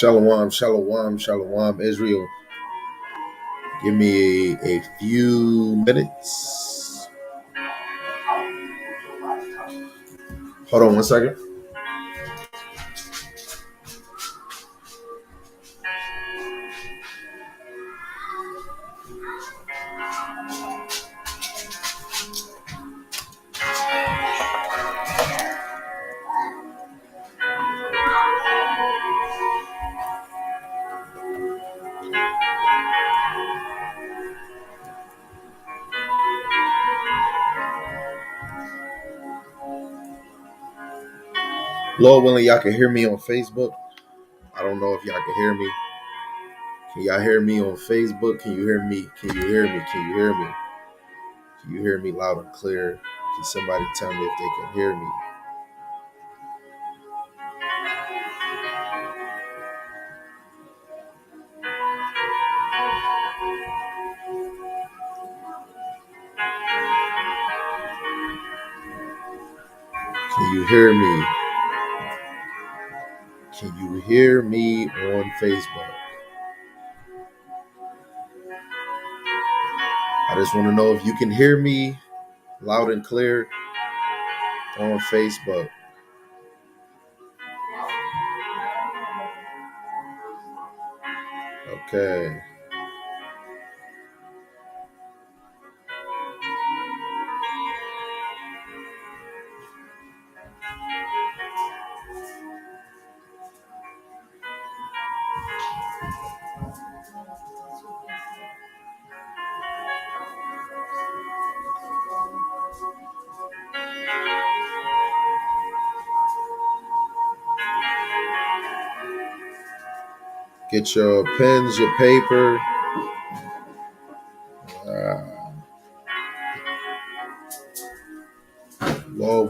Shalom, shalom, shalom, Israel. Give me a few minutes. Hold on one second. Lord willing, y'all can hear me on Facebook. I don't know if y'all can hear me. Can y'all hear me on Facebook? Can you hear me? Can you hear me? Can you hear me? Can you hear me loud and clear? Can somebody tell me if they can hear me? Can you hear me? Can you hear me on Facebook? I just want to know if you can hear me loud and clear on Facebook. Okay. Get your pens, your paper. Lord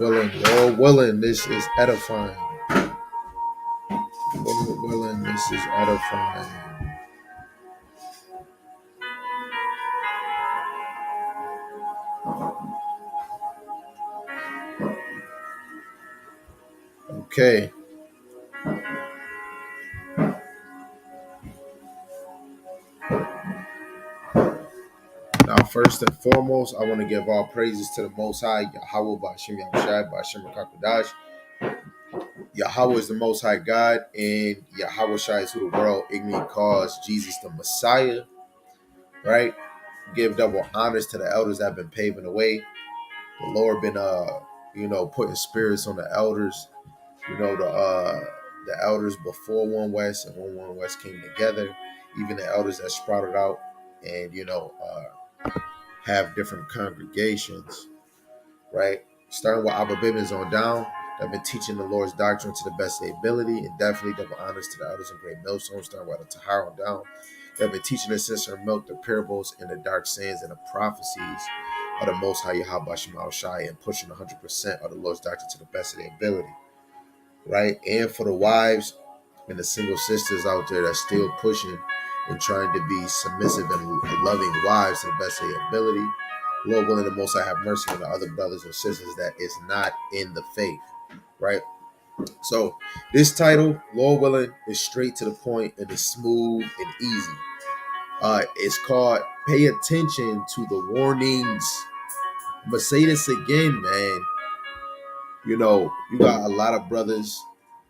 willing, this is edifying. Lord willing, this is edifying. Okay. Now, first and foremost, I want to give all praises to the Most High, Yahweh, Ba'ashem Yahushai, Ba'ashem Rakakadash. Yahweh is the Most High God, and Yahweh Shai is who the world ignorantly calls Jesus the Messiah, right? Give double honors to the elders that have been paving the way. The Lord been, putting spirits on the elders. The elders before One West and when One West came together, even the elders that sprouted out and have different congregations, right? Starting with Abba Bibbins on down, they've been teaching the Lord's doctrine to the best of their ability, and definitely double honors to the elders in Great Millstone, starting with the Tahar on down. They've been teaching the sister milk, the parables, and the dark sayings and the prophecies of the Most High Yahweh Shema Shai, and pushing 100% of the Lord's doctrine to the best of their ability, right? And for the wives and the single sisters out there that's still pushing and trying to be submissive and loving wives to the best of their ability, Lord willing, the Most I have mercy on the other brothers and sisters that is not in the faith, right? So this title, Lord willing, is straight to the point and is smooth and easy. It's called "Pay Attention to the Warnings." I'm gonna say this again, man. You got a lot of brothers,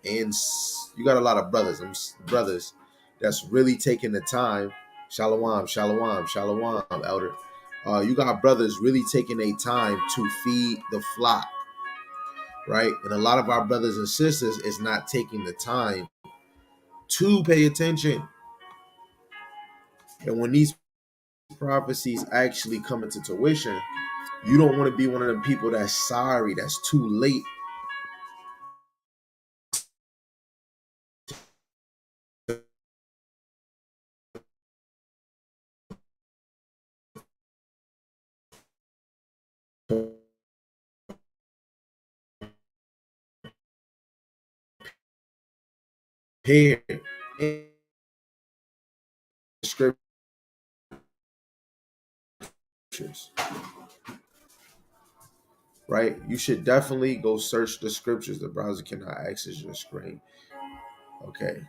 and you got a lot of brothers that's really taking the time. Shalom, shalom, shalom, elder. You got brothers really taking their time to feed the flock, right? And a lot of our brothers and sisters is not taking the time to pay attention. And when these prophecies actually come into tuition, you don't want to be one of them people that's sorry, that's too late. Here in scriptures, right? You should definitely go search the scriptures. The browser cannot access your screen. Okay.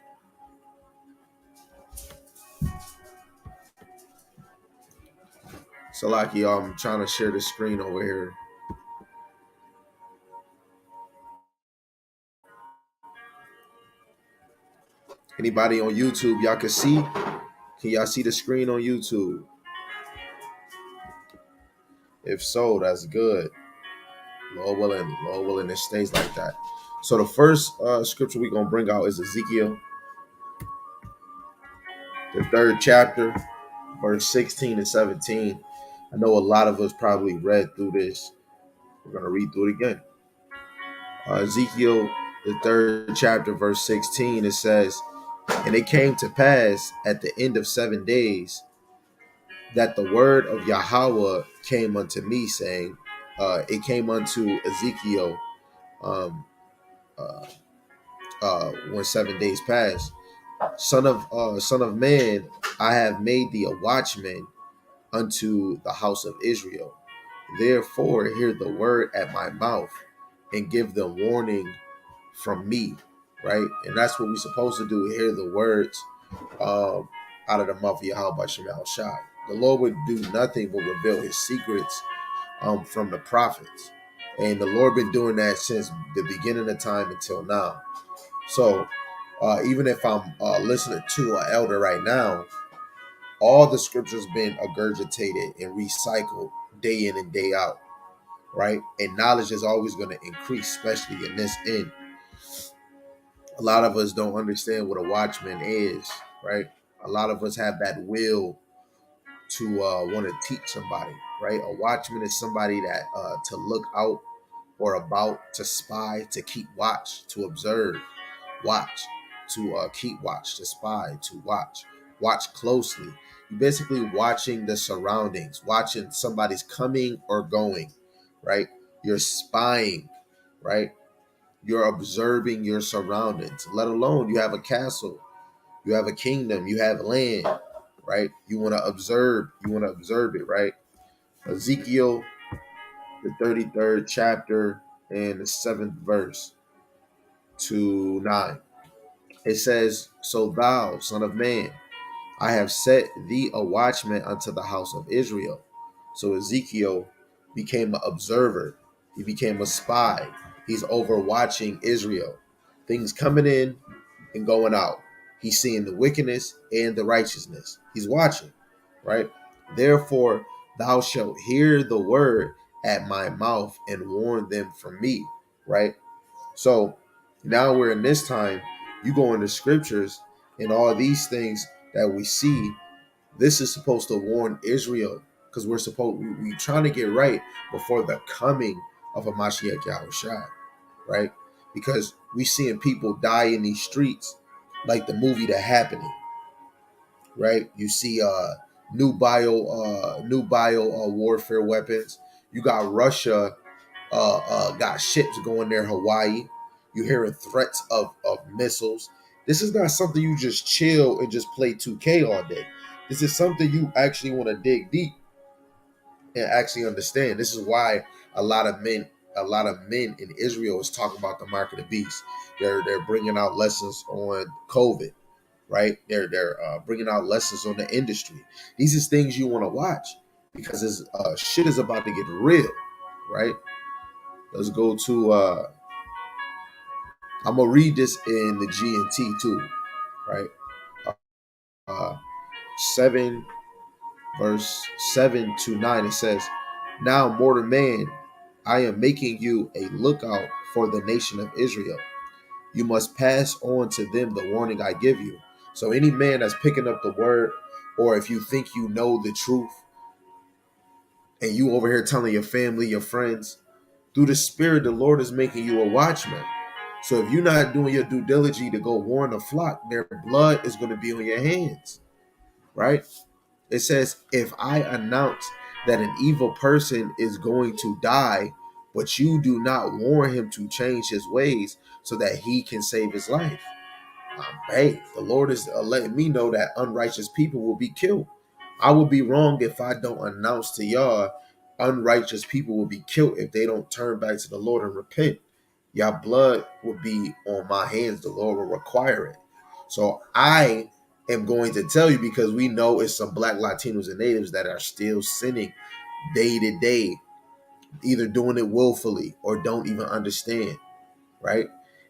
Salaki, I'm trying to share the screen over here. Anybody on YouTube, y'all can see? Can y'all see the screen on YouTube? If so, that's good. Lord willing, it stays like that. So the first scripture we're gonna bring out is Ezekiel, the 3rd chapter, verse 16 and 17. I know a lot of us probably read through this. We're gonna read through it again. Ezekiel, the 3rd chapter, verse 16. It says, "And it came to pass at the end of 7 days that the word of Yahweh came unto me, saying," it came unto Ezekiel um, uh, when 7 days passed. Son of man, I have made thee a watchman unto the house of Israel. Therefore, hear the word at my mouth and give them warning from me. Right? And that's what we're supposed to do, hear the words out of the mouth of Yahweh Shemal Shai. The Lord would do nothing but reveal his secrets from the prophets. And the Lord been doing that since the beginning of time until now. So even if I'm listening to an elder right now, all the scriptures been regurgitated and recycled day in and day out, right? And knowledge is always going to increase, especially in this end. A lot of us don't understand what a watchman is, right? A lot of us have that will to want to teach somebody, right? A watchman is somebody that to look out or about, to spy, to keep watch, to observe, watch, to keep watch, to spy, to watch closely. You're basically watching the surroundings, watching somebody's coming or going, right? You're spying, right? You're observing your surroundings, let alone you have a castle, you have a kingdom, you have land, right? You want to observe it, right? Ezekiel, the 33rd chapter and the 7th verse to 9. It says, "So thou, son of man, I have set thee a watchman unto the house of Israel." So Ezekiel became an observer. He became a spy. He's overwatching Israel. Things coming in and going out. He's seeing the wickedness and the righteousness. He's watching, right? "Therefore, thou shalt hear the word at my mouth and warn them from me," right? So now we're in this time. You go into scriptures and all these things that we see. This is supposed to warn Israel because we trying to get right before the coming of a Mashiach Yahushua, right? Because we seeing people die in these streets, like the movie The Happening, right? You see new bio warfare weapons. You got Russia got ships going there, Hawaii. You hearing threats of missiles. This is not something you just chill and just play 2K all day. This is something you actually want to dig deep and actually understand. This is why a lot of men in Israel is talking about the mark of the beast. They're bringing out lessons on COVID, right? They're bringing out lessons on the industry. These is things you want to watch because this shit is about to get real, right? Let's go to I'm gonna read this in the GNT too, right? Uh, 7 verse 7 to 9. It says, "Now, mortal man, I am making you a lookout for the nation of Israel. You must pass on to them the warning I give you." So any man that's picking up the word, or if you think you know the truth, and you over here telling your family, your friends, through the Spirit, the Lord is making you a watchman. So if you're not doing your due diligence to go warn the flock, their blood is going to be on your hands, right? It says, "If I announce that an evil person is going to die, but you do not warn him to change his ways so that he can save his life." Hey, the Lord is letting me know that unrighteous people will be killed. I would be wrong if I don't announce to y'all unrighteous people will be killed if they don't turn back to the Lord and repent. Y'all blood will be on my hands. The Lord will require it. So I am going to tell you, because we know it's some Black Latinos and natives that are still sinning day to day, either doing it willfully or don't even understand, right?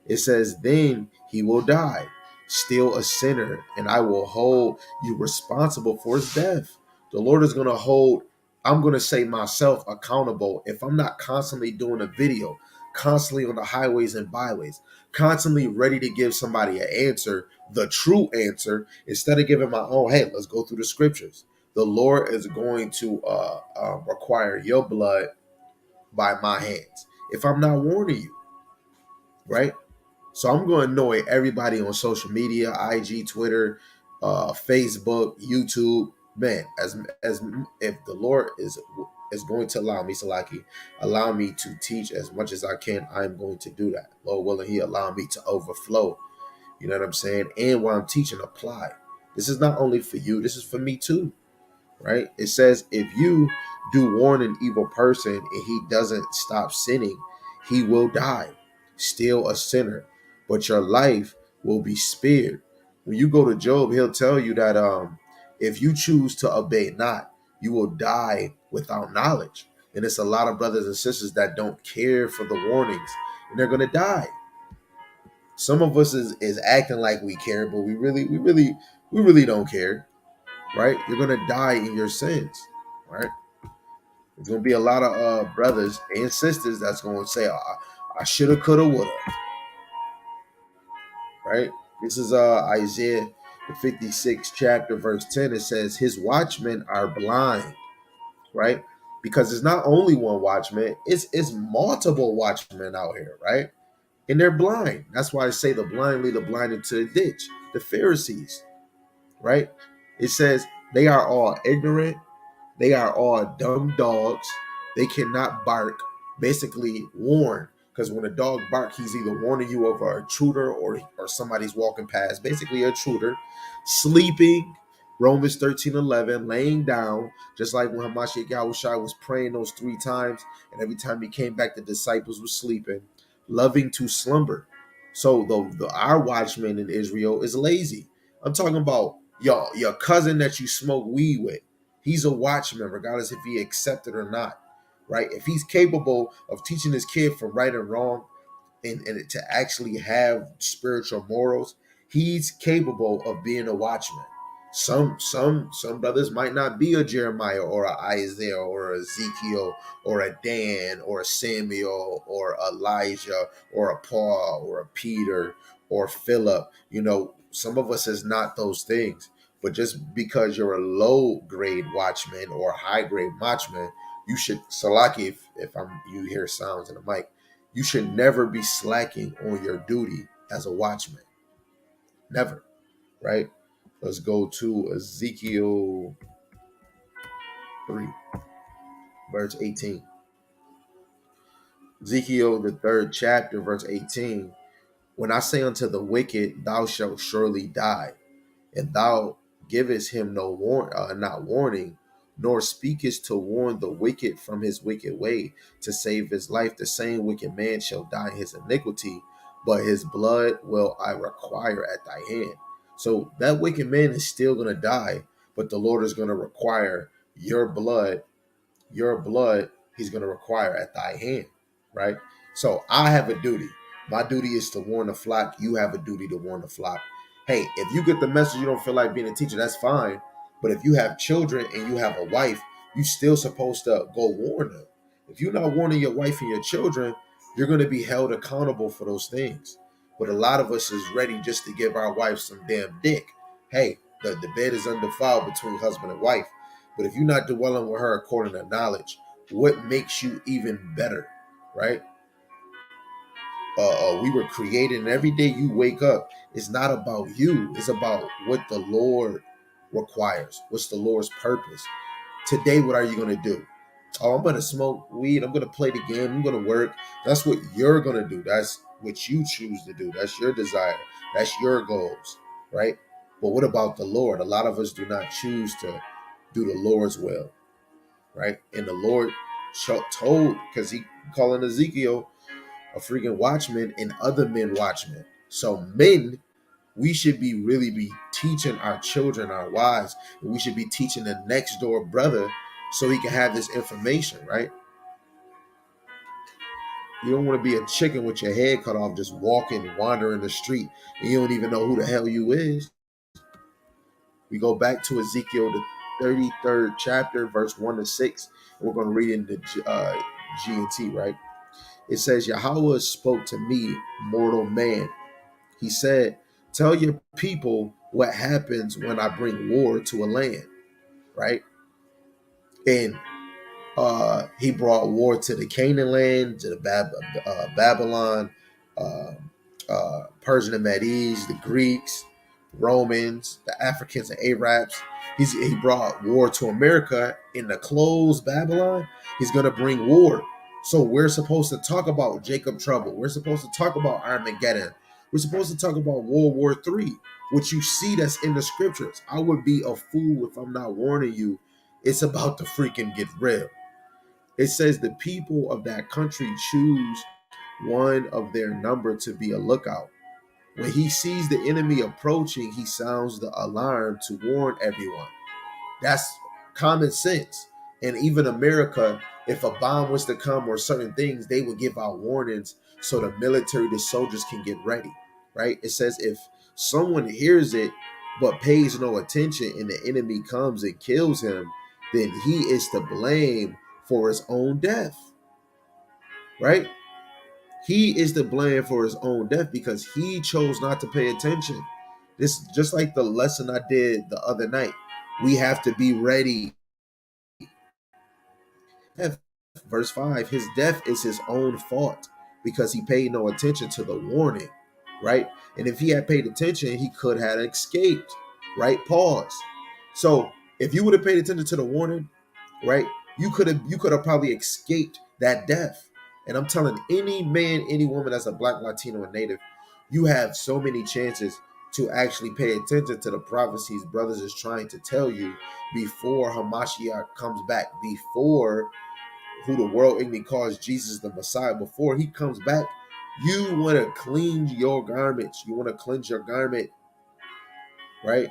It says, then he will die, still a sinner, and I will hold you responsible for his death. The Lord is going to hold, I'm going to say myself accountable if I'm not constantly doing a video, constantly on the highways and byways, constantly ready to give somebody an answer, the true answer, instead of giving my own, hey, let's go through the scriptures. The Lord is going to require your blood by my hands if I'm not warning you, right? So I'm going to annoy everybody on social media, IG, Twitter, Facebook, YouTube. Man, as if the Lord is going to allow me, Salaki, allow me to teach as much as I can, I'm going to do that. Lord willing, He allow me to overflow. You know what I'm saying? And while I'm teaching, apply. This is not only for you. This is for me too, right? It says if you do warn an evil person and he doesn't stop sinning, he will die, still a sinner, but your life will be spared. When you go to Job, he'll tell you that if you choose to obey not, you will die without knowledge. And it's a lot of brothers and sisters that don't care for the warnings, and they're gonna die. Some of us is acting like we care, but we really don't care, right? You're gonna die in your sins, right? There's gonna be a lot of brothers and sisters that's gonna say, I shoulda, coulda, woulda," right? This is Isaiah the 56th chapter, verse 10. It says, "His watchmen are blind," right? Because it's not only one watchman; it's multiple watchmen out here, right? And they're blind. That's why I say the blind lead the blind into the ditch. The Pharisees, right? It says they are all ignorant. They are all dumb dogs. They cannot bark. Basically, warn. Because when a dog barks, he's either warning you of an intruder or somebody's walking past. Basically, an intruder. Sleeping. Romans 13:11. Laying down. Just like when Hamashiach Yahushua was praying those 3 times. And every time he came back, the disciples were sleeping. Loving to slumber. So our watchman in Israel is lazy. I'm talking about your cousin that you smoke weed with. He's a watchman, regardless if he accepted or not, right? If he's capable of teaching his kid from right and wrong, and to actually have spiritual morals, he's capable of being a watchman. Some brothers might not be a Jeremiah or a Isaiah or a Ezekiel or a Dan or a Samuel or Elijah or a Paul or a Peter or Philip. Some of us is not those things. But just because you're a low grade watchman or a high grade watchman, you should, Salaki, if you hear sounds in the mic, you should never be slacking on your duty as a watchman. Never, right? Let's go to Ezekiel 3, verse 18. Ezekiel, the 3rd chapter, verse 18. When I say unto the wicked, thou shalt surely die, and thou givest him not warning, nor speakest to warn the wicked from his wicked way, to save his life, the same wicked man shall die in his iniquity, but his blood will I require at thy hand. So that wicked man is still going to die, but the Lord is going to require your blood he's going to require at thy hand, right? So I have a duty. My duty is to warn the flock. You have a duty to warn the flock. Hey, if you get the message, you don't feel like being a teacher, that's fine. But if you have children and you have a wife, you still supposed to go warn them. If you're not warning your wife and your children, you're going to be held accountable for those things. But a lot of us is ready just to give our wife some damn dick. Hey, the bed is undefiled between husband and wife. But if you're not dwelling with her according to knowledge, what makes you even better, right? We were created, and every day you wake up, it's not about you. It's about what the Lord requires. What's the Lord's purpose? Today, what are you going to do? Oh, I'm going to smoke weed. I'm going to play the game. I'm going to work. That's what you're going to do. That's what you choose to do. That's your desire. That's your goals, right? But what about the Lord? A lot of us do not choose to do the Lord's will, right? And the Lord told, because he calling Ezekiel a freaking watchman and other men watchmen. So men We should be teaching our children, our wives, and we should be teaching the next door brother so he can have this information, right? You don't want to be a chicken with your head cut off, just walking, wandering the street, and you don't even know who the hell you is. We go back to Ezekiel, the 33rd chapter, verse 1 to 6. And we're going to read in the G and T, right? It says, Yahweh spoke to me, mortal man. He said, tell your people what happens when I bring war to a land, right? And he brought war to the Canaan land, to the Babylon, uh, Persian and Medes, the Greeks, Romans, the Africans and Arabs. He brought war to America in the closed Babylon. He's going to bring war. So we're supposed to talk about Jacob Trouble. We're supposed to talk about Armageddon. We're supposed to talk about World War III, which you see that's in the scriptures. I would be a fool if I'm not warning you. It's about to freaking get real. It says the people of that country choose one of their number to be a lookout. When he sees the enemy approaching, he sounds the alarm to warn everyone. That's common sense. And even America, if a bomb was to come or certain things, they would give out warnings so the military, the soldiers can get ready, right? It says if someone hears it but pays no attention and the enemy comes and kills him, then he is to blame for his own death, right? He is to blame for his own death because he chose not to pay attention. This just like the lesson I did the other night. We have to be ready. Verse 5, his death is his own fault because he paid no attention to the warning, right? And if he had paid attention, he could have escaped, right? Pause. So if you would have paid attention to the warning, right, you could have probably escaped that death. And I'm telling any man, any woman that's a black, Latino, and native, you have so many chances to actually pay attention to the prophecies brothers is trying to tell you before Hamashiach comes back, before who the world ignorantly calls Jesus the Messiah, before he comes back. You want to clean your garments. You want to cleanse your garment, right?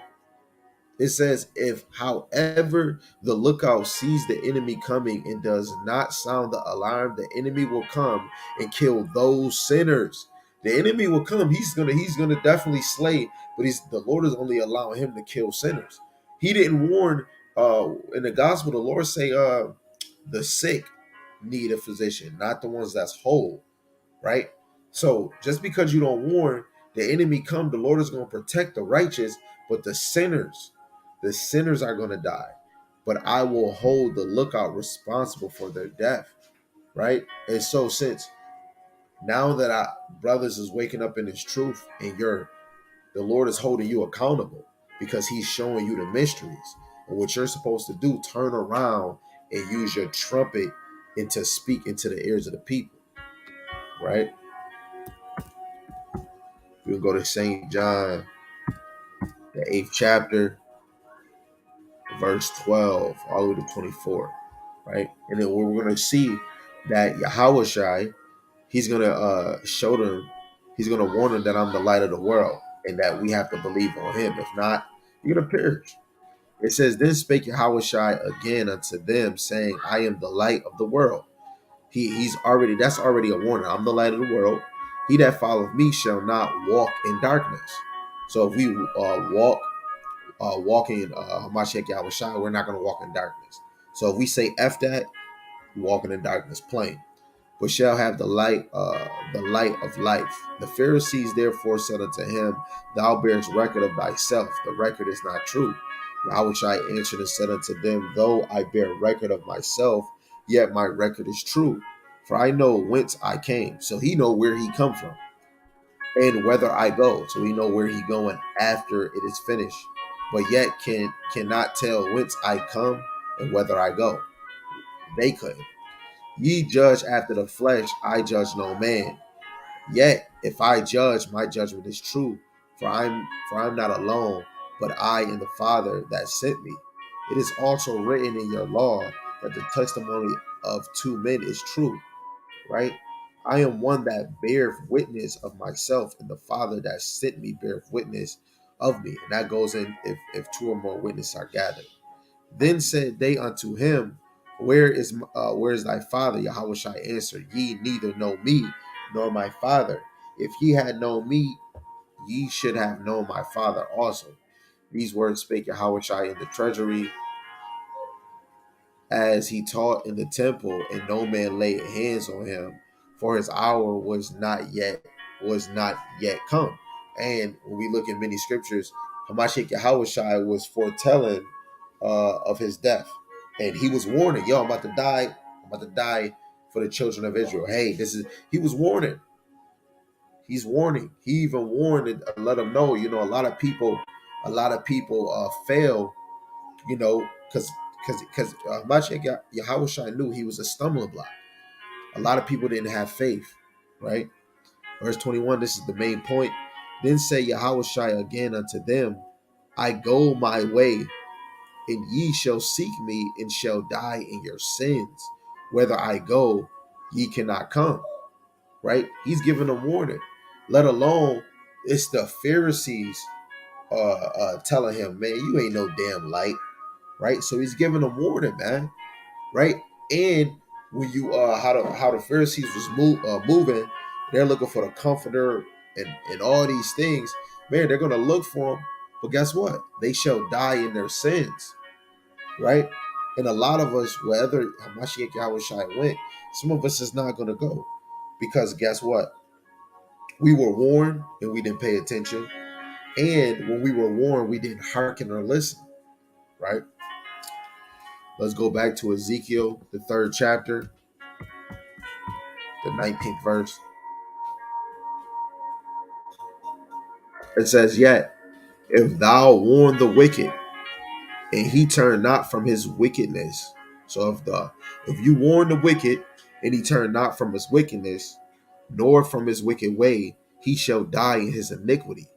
It says, if, however, the lookout sees the enemy coming and does not sound the alarm, the enemy will come and kill those sinners. The enemy will come. He's gonna definitely slay, but the Lord is only allowing him to kill sinners. He didn't warn in the gospel, the Lord say the sick need a physician, not the ones that's whole, right? So just because you don't warn, the enemy come, the Lord is going to protect the righteous, but the sinners are going to die. But I will hold the lookout responsible for their death, right? And so since now that brothers is waking up in his truth, and the Lord is holding you accountable because he's showing you the mysteries. And what you're supposed to do, turn around and use your trumpet and to speak into the ears of the people, right? We'll go to St. John, the 8th chapter, verse 12, all the way to 24, right? And then we're going to see that Yahushai, he's going to show them, he's going to warn them that I'm the light of the world and that we have to believe on him. If not, you're going to perish. It says, then spake Yahushai again unto them, saying, I am the light of the world. That's already a warning. I'm the light of the world. He that followeth me shall not walk in darkness. So if we walking Hamashiach Yahushua, we're not going to walk in darkness. So if we say F that, we're walking in darkness plain. But shall have the light of life. The Pharisees therefore said unto him, thou bearest record of thyself. The record is not true. Yahushua answered and said unto them, though I bear record of myself, yet my record is true. For I know whence I came. So he know where he come from. And whether I go. So we know where he going after it is finished. But yet cannot tell whence I come and whether I go. They couldn't. Ye judge after the flesh, I judge no man. Yet if I judge, my judgment is true. For I'm not alone, but I and the Father that sent me. It is also written in your law that the testimony of two men is true, right? I am one that beareth witness of myself, and the Father that sent me beareth witness of me. And that goes in if two or more witnesses are gathered. Then said they unto him, where is thy father? Yahweh answered, Ye neither know me nor my father. If ye had known me, ye should have known my father also. These words spake Yahweh in the treasury, as he taught in the temple, and no man laid hands on him, for his hour was not yet come. And when we look at many scriptures, Hamashiach Yahweh was foretelling of his death, and he was warning, "Yo, I'm about to die. I'm about to die for the children of Israel." Hey, this is he was warning. He's warning. He even warned and let them know. A lot of people fail. Because Mashiach Yahweh knew he was a stumbling block. A lot of people didn't have faith, right? Verse 21, this is the main point. Then say Yahweh again unto them, I go my way, and ye shall seek me, and shall die in your sins. Whether I go, ye cannot come, right? He's giving a warning. Let alone, it's the Pharisees telling him, man, you ain't no damn light, right? So he's giving a warning, man, right? And when you how the Pharisees was moving, they're looking for the comforter and all these things. Man, they're gonna look for him, but guess what? They shall die in their sins, right? And a lot of us, wherever Hamashiach Yahweh went, some of us is not gonna go because guess what? We were warned and we didn't pay attention, and when we were warned, we didn't hearken or listen, right? Let's go back to Ezekiel, the 3rd chapter, the 19th verse. It says, Yet if thou warn the wicked, and he turn not from his wickedness. So if you warn the wicked, and he turn not from his wickedness, nor from his wicked way, he shall die in his iniquity.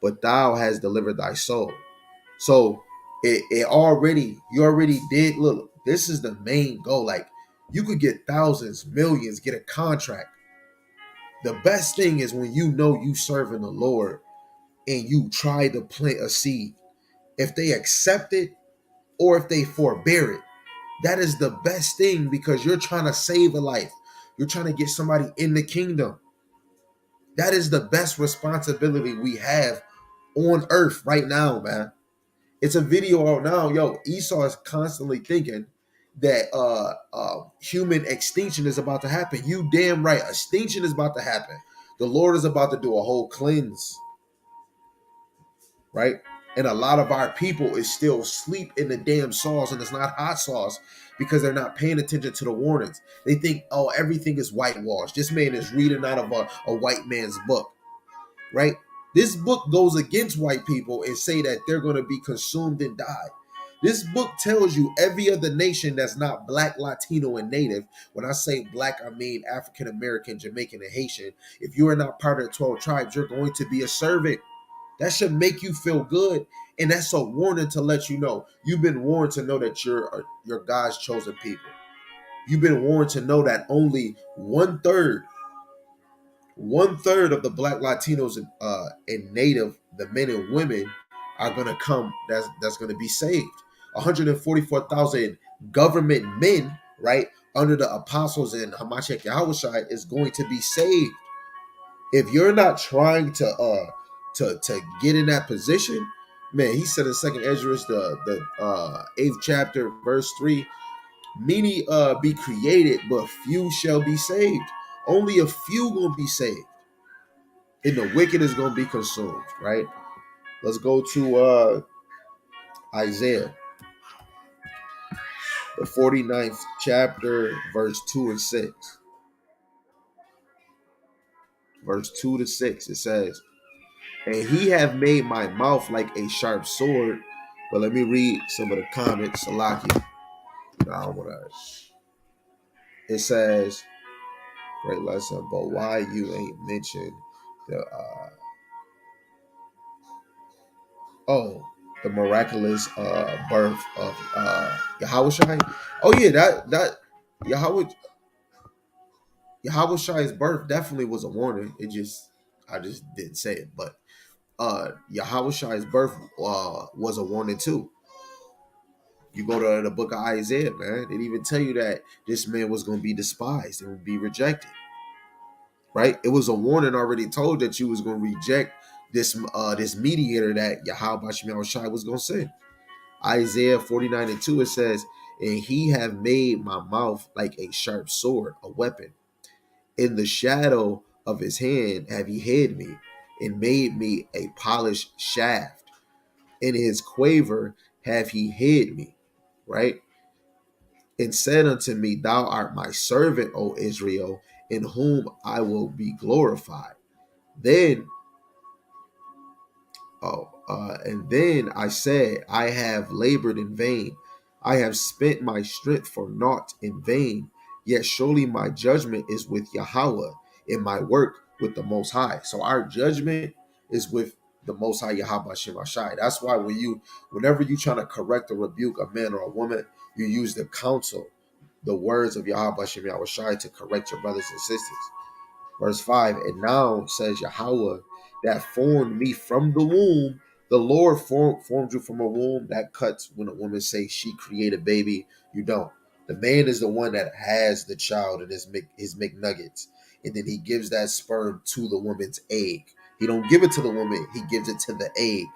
But thou hast delivered thy soul. So you already did. Look, this is the main goal. Like, you could get thousands, millions, get a contract. The best thing is when you know you serving the Lord and you try to plant a seed. If they accept it or if they forbear it, that is the best thing because you're trying to save a life. You're trying to get somebody in the kingdom. That is the best responsibility we have on earth right now, man. It's a video out now. Yo, Esau is constantly thinking that human extinction is about to happen. You damn right. Extinction is about to happen. The Lord is about to do a whole cleanse, right? And a lot of our people is still asleep in the damn sauce, and it's not hot sauce because they're not paying attention to the warnings. They think, oh, everything is whitewashed. This man is reading out of a white man's book, right? This book goes against white people and say that they're going to be consumed and die. This book tells you every other nation that's not black, Latino, and native. When I say black, I mean African American, Jamaican, and Haitian. If you are not part of the 12 tribes, you're going to be a servant. That should make you feel good. And that's a warning to let you know. You've been warned to know that you're God's chosen people. You've been warned to know that only one third of the black Latinos and native, the men and women, are gonna come. That's gonna be saved. 144,000 government men, right, under the apostles and Hamashiach Yahushua is going to be saved. If you're not trying to get in that position, man, he said in Second Ezra, the 8th chapter, verse 3, many be created, but few shall be saved. Only a few gonna be saved, and the wicked is gonna be consumed. Right? Let's go to Isaiah, the 49th chapter, verse 2 and 6. Verse 2 to 6, it says, and he have made my mouth like a sharp sword. But let me read some of the comments. Salaki. I don't want to. It says, great lesson, but why you ain't mentioned the the miraculous birth of Yahweh? Oh yeah, that Yahweh. Yahweh Shai's birth definitely was a warning. I just didn't say it, but Yahweh Shai's birth was a warning too. You go to the book of Isaiah, man, it even tell you that this man was going to be despised and be rejected, right? It was a warning already told that you was going to reject this mediator that Yahweh Shai was going to send. Isaiah 49:2, it says, and he have made my mouth like a sharp sword, a weapon. In the shadow of his hand have he hid me, and made me a polished shaft. In his quiver have he hid me, right? And said unto me, thou art my servant, O Israel, in whom I will be glorified. Then and then I said, I have labored in vain. I have spent my strength for naught in vain. Yet surely my judgment is with Yahweh, and my work with the Most High. So our judgment is with the Most High Yahweh Shemashai. That's why whenever you trying to correct or rebuke a man or a woman, you use the counsel, the words of Yahweh Shemashai to correct your brothers and sisters. Verse 5, and now says Yahweh that formed me from the womb. The Lord formed you from a womb. That cuts when a woman say she created baby. You don't. The man is the one that has the child in his McNuggets. And then he gives that sperm to the woman's egg. He don't give it to the woman. He gives it to the egg.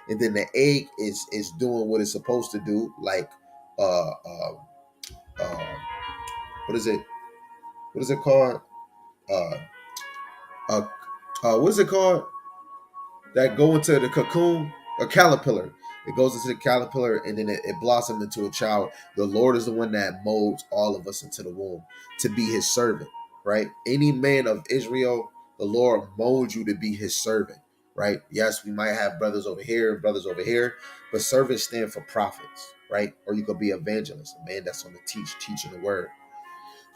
And then the egg is doing what it's supposed to do. Like, uh, uh, uh what is it? What is it called? Uh, uh, what is it called? That go into the cocoon, a caterpillar. It goes into the caterpillar and then it blossoms into a child. The Lord is the one that molds all of us into the womb to be his servant, right? Any man of Israel, the Lord molds you to be his servant, right? Yes, we might have brothers over here and brothers over here, but servants stand for prophets, right? Or you could be evangelist, a man that's going to teaching the word,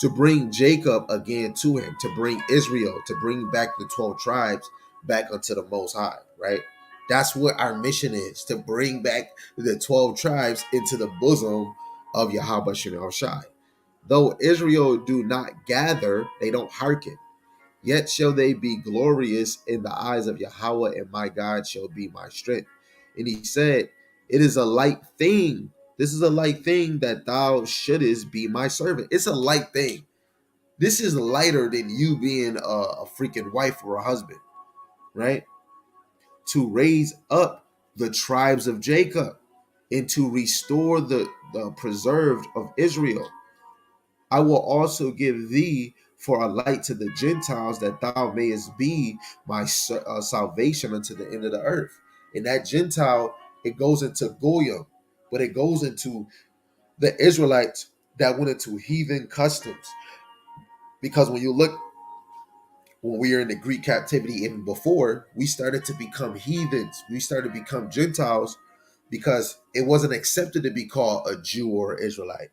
to bring Jacob again to him, to bring Israel, to bring back the 12 tribes back unto the Most High, right? That's what our mission is, to bring back the 12 tribes into the bosom of Yahweh Shem Shai. Though Israel do not gather, they don't hearken. Yet shall they be glorious in the eyes of Yahweh, and my God shall be my strength. And he said, it is a light thing. This is a light thing that thou shouldest be my servant. It's a light thing. This is lighter than you being a freaking wife or a husband, right? To raise up the tribes of Jacob and to restore the preserved of Israel. I will also give thee for a light to the Gentiles, that thou mayest be my salvation unto the end of the earth. And that Gentile, it goes into Goyim, but it goes into the Israelites that went into heathen customs. Because when we were in the Greek captivity, even before, we started to become heathens. We started to become Gentiles because it wasn't accepted to be called a Jew or Israelite.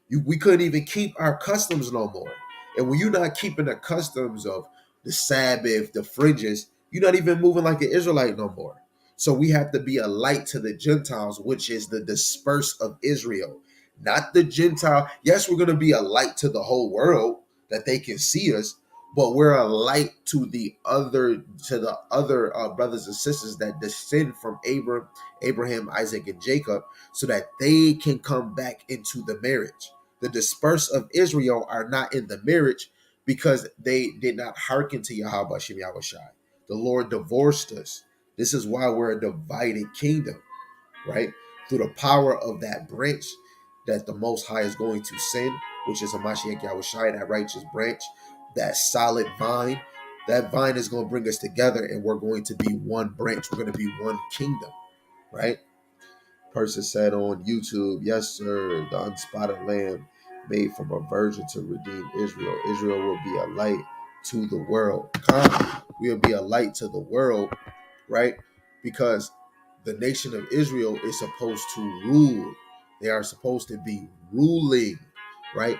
We couldn't even keep our customs no more. And when you're not keeping the customs of the Sabbath, the fringes, you're not even moving like an Israelite no more. So we have to be a light to the Gentiles, which is the disperse of Israel, not the Gentile. Yes, we're going to be a light to the whole world that they can see us, but we're a light to the other brothers and sisters that descend from Abraham, Isaac, and Jacob, so that they can come back into the marriage. The dispersed of Israel are not in the marriage because they did not hearken to Yahweh Shem Yahushai. The Lord divorced us. This is why we're a divided kingdom, right? Through the power of that branch that the Most High is going to send, which is Hamashiach Yahushai, that righteous branch, that solid vine. That vine is going to bring us together, and we're going to be one branch. We're going to be one kingdom, right? Person said on YouTube, yes, sir, the unspotted lamb made from a virgin to redeem Israel. Israel will be a light to the world. We'll be a light to the world, right? Because the nation of Israel is supposed to rule. They are supposed to be ruling, right?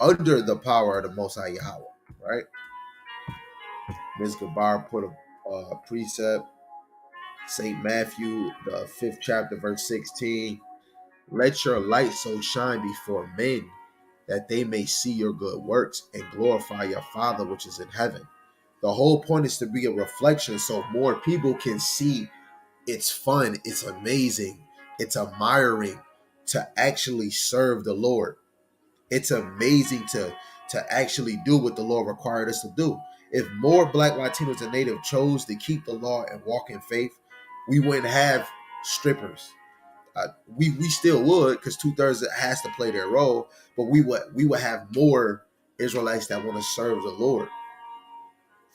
Under the power of the Most High Yahweh, right? Ms. Gabar put a precept, St. Matthew, the 5th chapter, verse 16. Let your light so shine before men that they may see your good works and glorify your Father which is in heaven. The whole point is to be a reflection so more people can see it's fun, it's amazing, it's admiring to actually serve the Lord. It's amazing to actually do what the Lord required us to do. If more Black, Latinos, and Native chose to keep the law and walk in faith, we wouldn't have strippers. We still would, because 2/3 has to play their role, but we would have more Israelites that want to serve the Lord.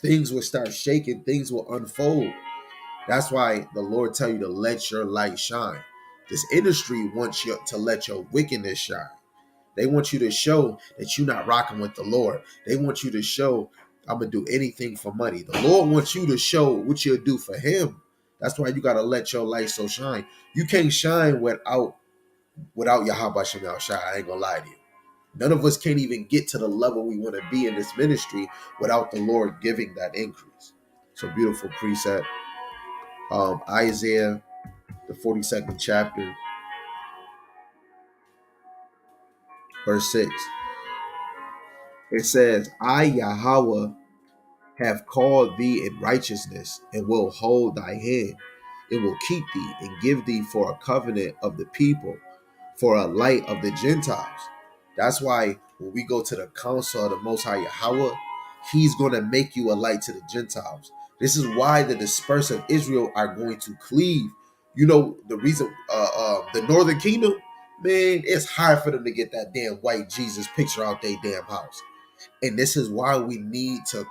Things will start shaking, things will unfold. That's why the Lord tell you to let your light shine. This industry wants you to let your wickedness shine. They want you to show that you're not rocking with the Lord. They want you to show, I'm going to do anything for money. The Lord wants you to show what you'll do for him. That's why you got to let your light so shine. You can't shine without Yahweh Shem Shai. I ain't going to lie to you. None of us can't even get to the level we want to be in this ministry without the Lord giving that increase. So beautiful precept. Isaiah, the 42nd chapter, verse 6. It says, I, Yahweh, have called thee in righteousness and will hold thy hand. It will keep thee and give thee for a covenant of the people, for a light of the Gentiles. That's why when we go to the council of the Most High Yahweh, he's going to make you a light to the Gentiles. This is why the dispersed of Israel are going to cleave. You know, the reason, the northern kingdom, man, it's hard for them to get that damn white Jesus picture out their damn house. And this is why we need to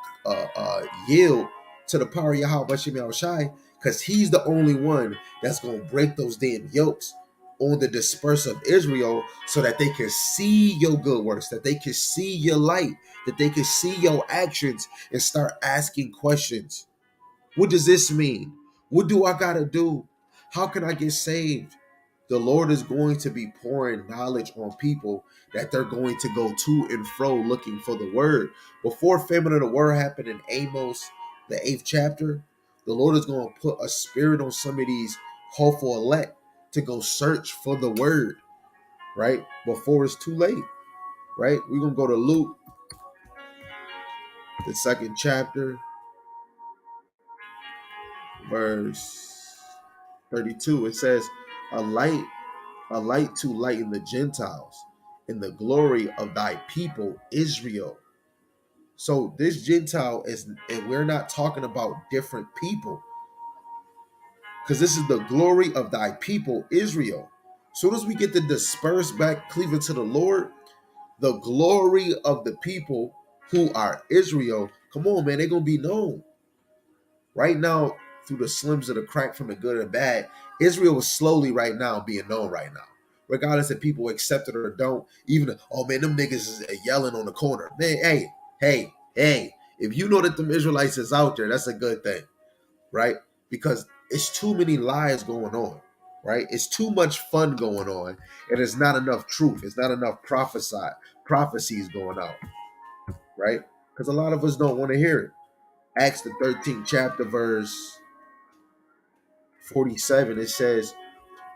yield to the power of Yahweh Shem Shai, because he's the only one that's going to break those damn yokes on the dispersed of Israel, so that they can see your good works, that they can see your light, that they can see your actions and start asking questions. What does this mean? What do I got to do? How can I get saved? The Lord is going to be pouring knowledge on people that they're going to go to and fro looking for the word. Before famine of the word happened in Amos, the 8th chapter, the Lord is going to put a spirit on some of these hopeful elect to go search for the word, right? Before it's too late, right? We're going to go to Luke, the 2nd chapter, verse 32. It says, a light to lighten the Gentiles in the glory of thy people Israel. So this Gentile is, and we're not talking about different people, because this is the glory of thy people Israel. Soon as we get the dispersed back cleaving to the Lord, the glory of the people who are Israel, come on, man, they're gonna be known. Right now, through the slims of the crack from the good and bad, Israel is slowly right now being known right now. Regardless if people accept it or don't, even, oh man, them niggas is yelling on the corner. Man, hey, if you know that them Israelites is out there, that's a good thing, right? Because it's too many lies going on, right? It's too much fun going on, and it's not enough truth. It's not enough prophecies going out, right? Because a lot of us don't want to hear it. Acts the 13th chapter, verse 47, it says,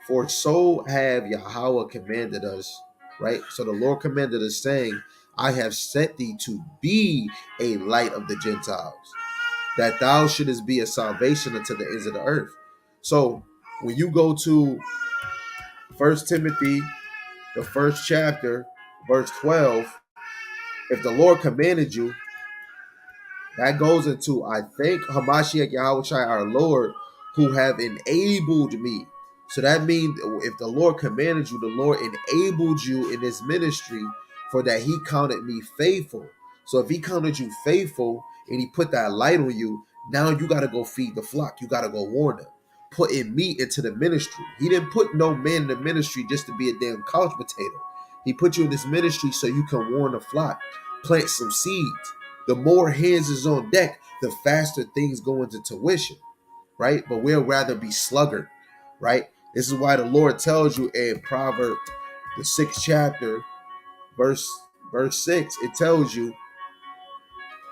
for so have Yahweh commanded us, right? So the Lord commanded us, saying, I have set thee to be a light of the Gentiles, that thou shouldest be a salvation unto the ends of the earth. So when you go to 1 Timothy, the 1st chapter, verse 12, if the Lord commanded you, that goes into, I thank Hamashiach Yahweh Shai, our Lord, who have enabled me. So that means if the Lord commanded you, the Lord enabled you in this ministry, for that he counted me faithful. So if he counted you faithful and he put that light on you, now you got to go feed the flock. You got to go warn them. Putting meat into the ministry. He didn't put no man in the ministry just to be a damn couch potato. He put you in this ministry so you can warn the flock, plant some seeds. The more hands is on deck, the faster things go into tuition, right? But we'll rather be sluggard, right? This is why the Lord tells you in Proverbs, the 6th chapter, verse 6, it tells you,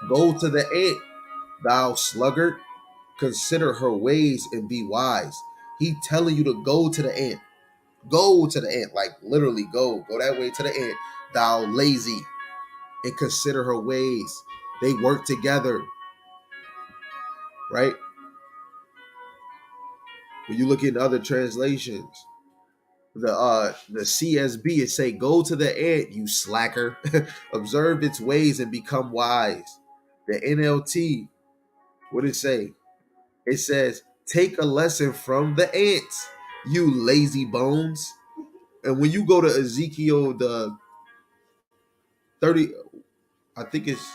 go to the ant, thou sluggard, consider her ways and be wise. He telling you to go to the ant. Go to the ant, like literally go that way to the ant. thou lazy, and consider her ways. They work together, right? When you look in other translations, the CSB, it say, "Go to the ant, you slacker, observe its ways and become wise." The NLT, what it say? It says, "Take a lesson from the ants, you lazy bones." And when you go to Ezekiel the 30, I think it's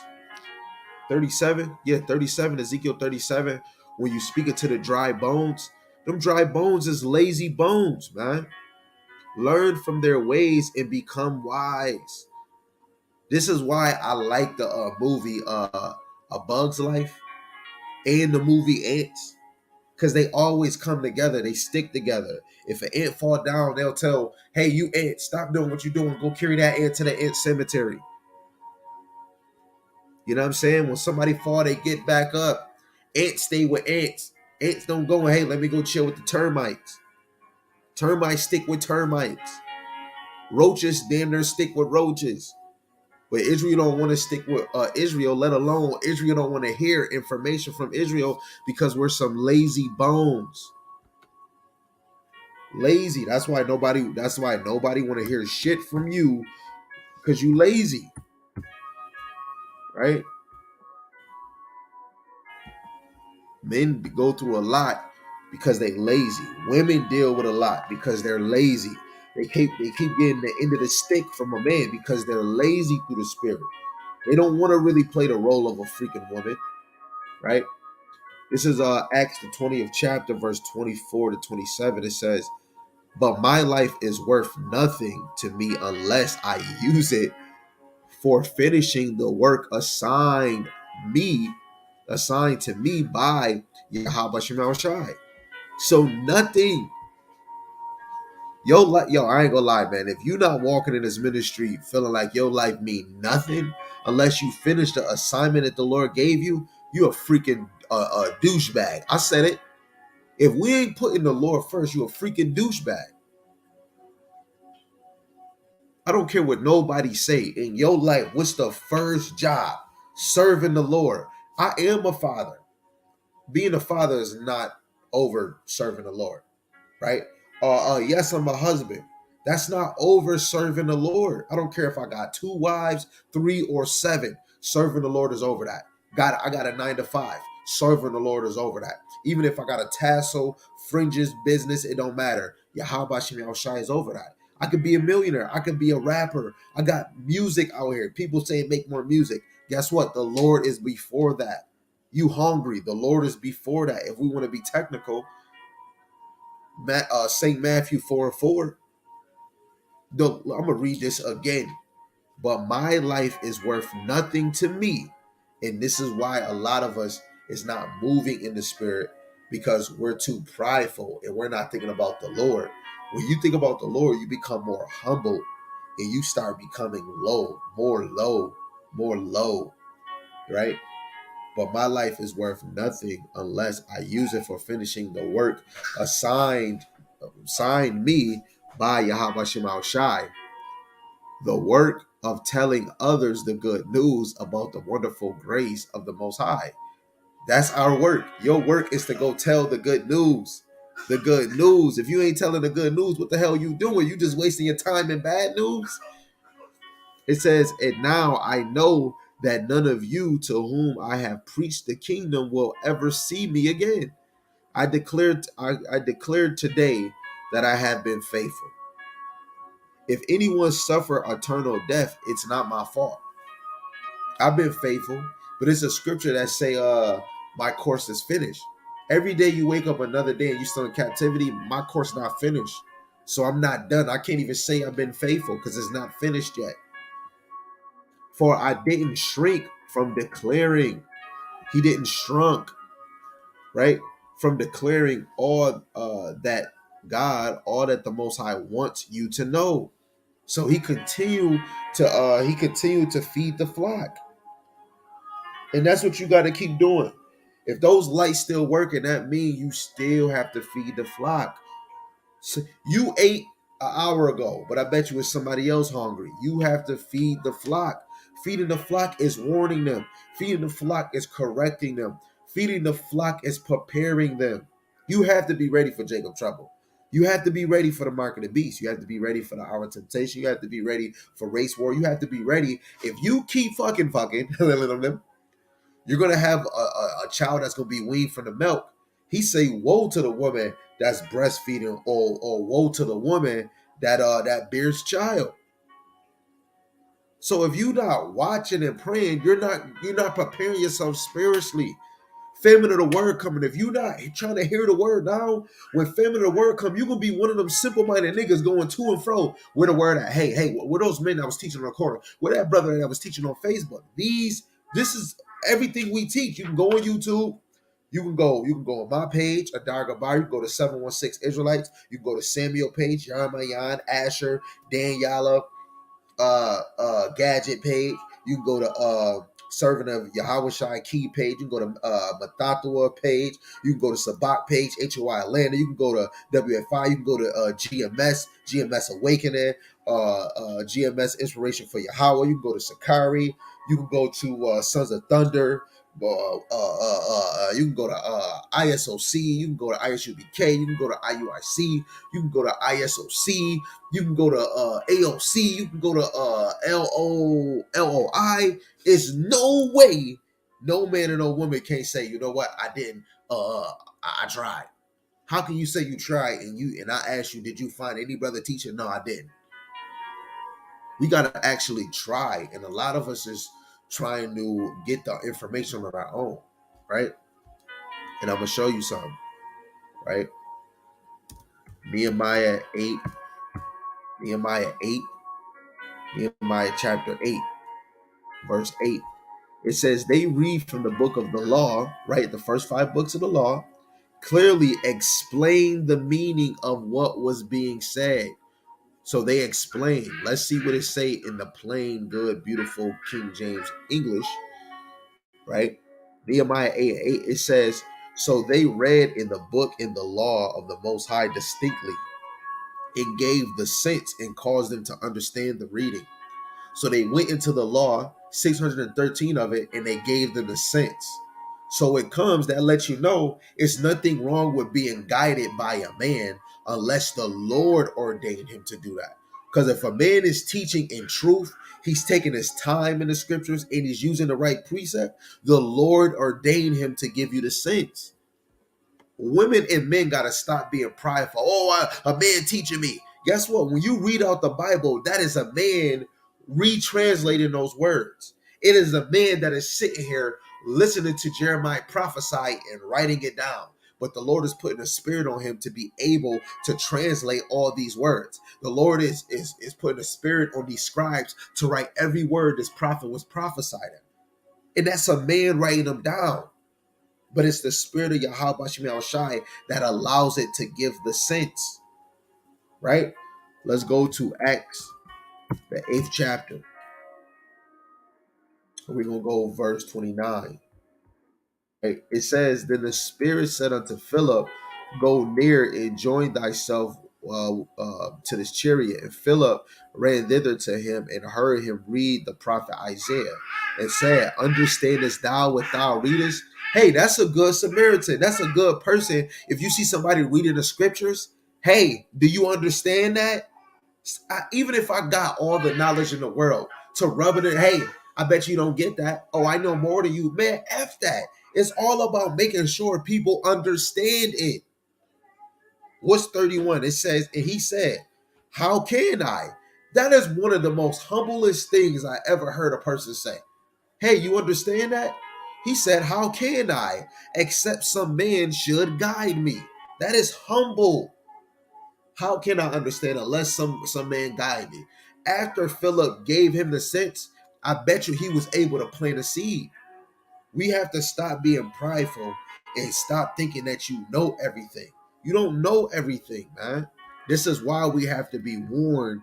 37, yeah, 37, Ezekiel 37, when you speak it to the dry bones, them dry bones is lazy bones, man. Learn from their ways and become wise. This is why I like the movie A Bug's Life and the movie Ants, because they always come together. They stick together. If an ant fall down, they'll tell, "Hey, you ant, stop doing what you're doing. Go carry that ant to the ant cemetery." You know what I'm saying? When somebody fall, they get back up. Ants stay with ants. Ants don't go, "Hey, let me go chill with the termites." Termites stick with termites. Roaches damn near stick with roaches. But Israel don't want to stick with Israel, let alone Israel don't want to hear information from Israel because we're some lazy bones. Lazy. That's why nobody want to hear shit from you, because you lazy, right? Men go through a lot because they lazy. Women deal with a lot because they're lazy. They keep getting the end of the stick from a man because they're lazy through the spirit. They don't want to really play the role of a freaking woman, right? This is Acts the 20th chapter, verse 24 to 27. It says, "But my life is worth nothing to me unless I use it for finishing the work me, assigned to me by Yahweh Shemel Shai." So nothing. Yo, I ain't gonna lie, man. If you not walking in this ministry feeling like your life mean nothing unless you finish the assignment that the Lord gave you, you a freaking douchebag. I said it. If we ain't putting the Lord first, you a freaking douchebag. I don't care what nobody say. In your life, what's the first job? Serving the Lord. I am a father. Being a father is not over serving the Lord, right? Yes, I'm a husband. That's not over serving the Lord. I don't care if I got 2 wives, 3 or 7. Serving the Lord is over that. I got a 9 to 5. Serving the Lord is over that. Even if I got a tassel, fringes, business, it don't matter. Yahweh Shem Shai is over that. I could be a millionaire. I could be a rapper. I got music out here. People say make more music. Guess what? The Lord is before that. You hungry? The Lord is before that. If we want to be technical, St. Matthew 4:4. I'm gonna read this again. "But my life is worth nothing to me," and this is why a lot of us is not moving in the spirit, because we're too prideful and we're not thinking about the Lord. When you think about the Lord, you become more humble and you start becoming low, more low, right? "But my life is worth nothing unless I use it for finishing the work assigned me by Yahweh Shemel Shai, the work of telling others the good news about the wonderful grace of the Most High." That's our work. Your work is to go tell the good news. The good news. If you ain't telling the good news, what the hell you doing? You just wasting your time in bad news. It says, "And now I know that none of you to whom I have preached the kingdom will ever see me again. I declared today that I have been faithful. If anyone suffer eternal death, it's not my fault. I've been faithful." But it's a scripture that say, my course is finished. Every day you wake up another day and you still in captivity, my course not finished. So I'm not done. I can't even say I've been faithful because it's not finished yet. "For I didn't shrink from declaring." He didn't shrunk, right? From declaring all all that the Most High wants you to know. So he continued to feed the flock. And that's what you got to keep doing. If those lights still working, that means you still have to feed the flock. So you ate an hour ago, but I bet you it's somebody else hungry. You have to feed the flock. Feeding the flock is warning them. Feeding the flock is correcting them. Feeding the flock is preparing them. You have to be ready for Jacob trouble. You have to be ready for the mark of the beast. You have to be ready for the hour of temptation. You have to be ready for race war. You have to be ready. If you keep fucking, you're gonna have a child that's gonna be weaned from the milk. He say, "Woe to the woman that's breastfeeding," or "Woe to the woman that bears child." So if you're not watching and praying, you're not preparing yourself spiritually. Famine of the word coming. If you not trying to hear the word now, when famine of the word come, you gonna be one of them simple-minded niggas going to and fro. Where the word at? Hey, where those men that was teaching on the corner? Where that brother that was teaching on Facebook? This is everything we teach. You can go on YouTube. You can go on my page, Adarga Bar. You can go to 716 Israelites. You can go to Samuel page, Yarmayan, Asher, Daniela, gadget page. You can go to servant of Yahweh Shai Key page. You can go to Mathathua page. You can go to Sabak page, HOI Atlanta. You can go to WFI. You can go to GMS Awakening, GMS Inspiration for Yahweh. You can go to Sakari. You can go to Sons of Thunder. You can go to ISOC. You can go to ISUBK. You can go to IUIC. You can go to ISOC. You can go to AOC. You can go to LOI. There's no way no man or no woman can't say, you know what, I didn't. I tried. How can you say you tried and I asked you, did you find any brother teaching? No, I didn't. We gotta actually try, and a lot of us is trying to get the information on our own, right? And I'm gonna show you something, right? Nehemiah 8, Nehemiah 8, Nehemiah chapter 8, verse 8. It says they read from the book of the law, right? The first 5 books of the law, clearly explain the meaning of what was being said. So they explain. Let's see what it say in the plain, good, beautiful King James English, right? Nehemiah 8:8, it says, so they read in the book in the law of the Most High distinctly and gave the sense and caused them to understand the reading. So they went into the law, 613 of it, and they gave them the sense. So it comes that lets you know it's nothing wrong with being guided by a man unless the Lord ordained him to do that. Because if a man is teaching in truth, he's taking his time in the scriptures and he's using the right precept, the Lord ordained him to give you the sense. Women and men got to stop being prideful. Oh, a man teaching me. Guess what? When you read out the Bible, that is a man retranslating those words. It is a man that is sitting here listening to Jeremiah prophesy and writing it down. But the Lord is putting a spirit on him to be able to translate all these words. The Lord is putting a spirit on these scribes to write every word this prophet was prophesied in. And that's a man writing them down. But it's the spirit of Yahweh Shemel Shai that allows it to give the sense, right? Let's go to Acts, the 8th chapter. We're going to go verse 29. Right? It says, then the Spirit said unto Philip, go near and join thyself to this chariot. And Philip ran thither to him and heard him read the prophet Isaiah and said, understandest thou what thou readest? Hey, that's a good Samaritan. That's a good person. If you see somebody reading the scriptures, hey, do you understand that? Even if I got all the knowledge in the world to rub it in, hey, I bet you don't get that. Oh, I know more than you. Man, F that. It's all about making sure people understand it. What's 31? It says, and he said, how can I? That is one of the most humblest things I ever heard a person say. Hey, you understand that? He said, how can I? Except some man should guide me. That is humble. How can I understand unless some man guide me? After Philip gave him the sense, I bet you he was able to plant a seed. We have to stop being prideful and stop thinking that you know everything. You don't know everything, man. This is why we have to be warned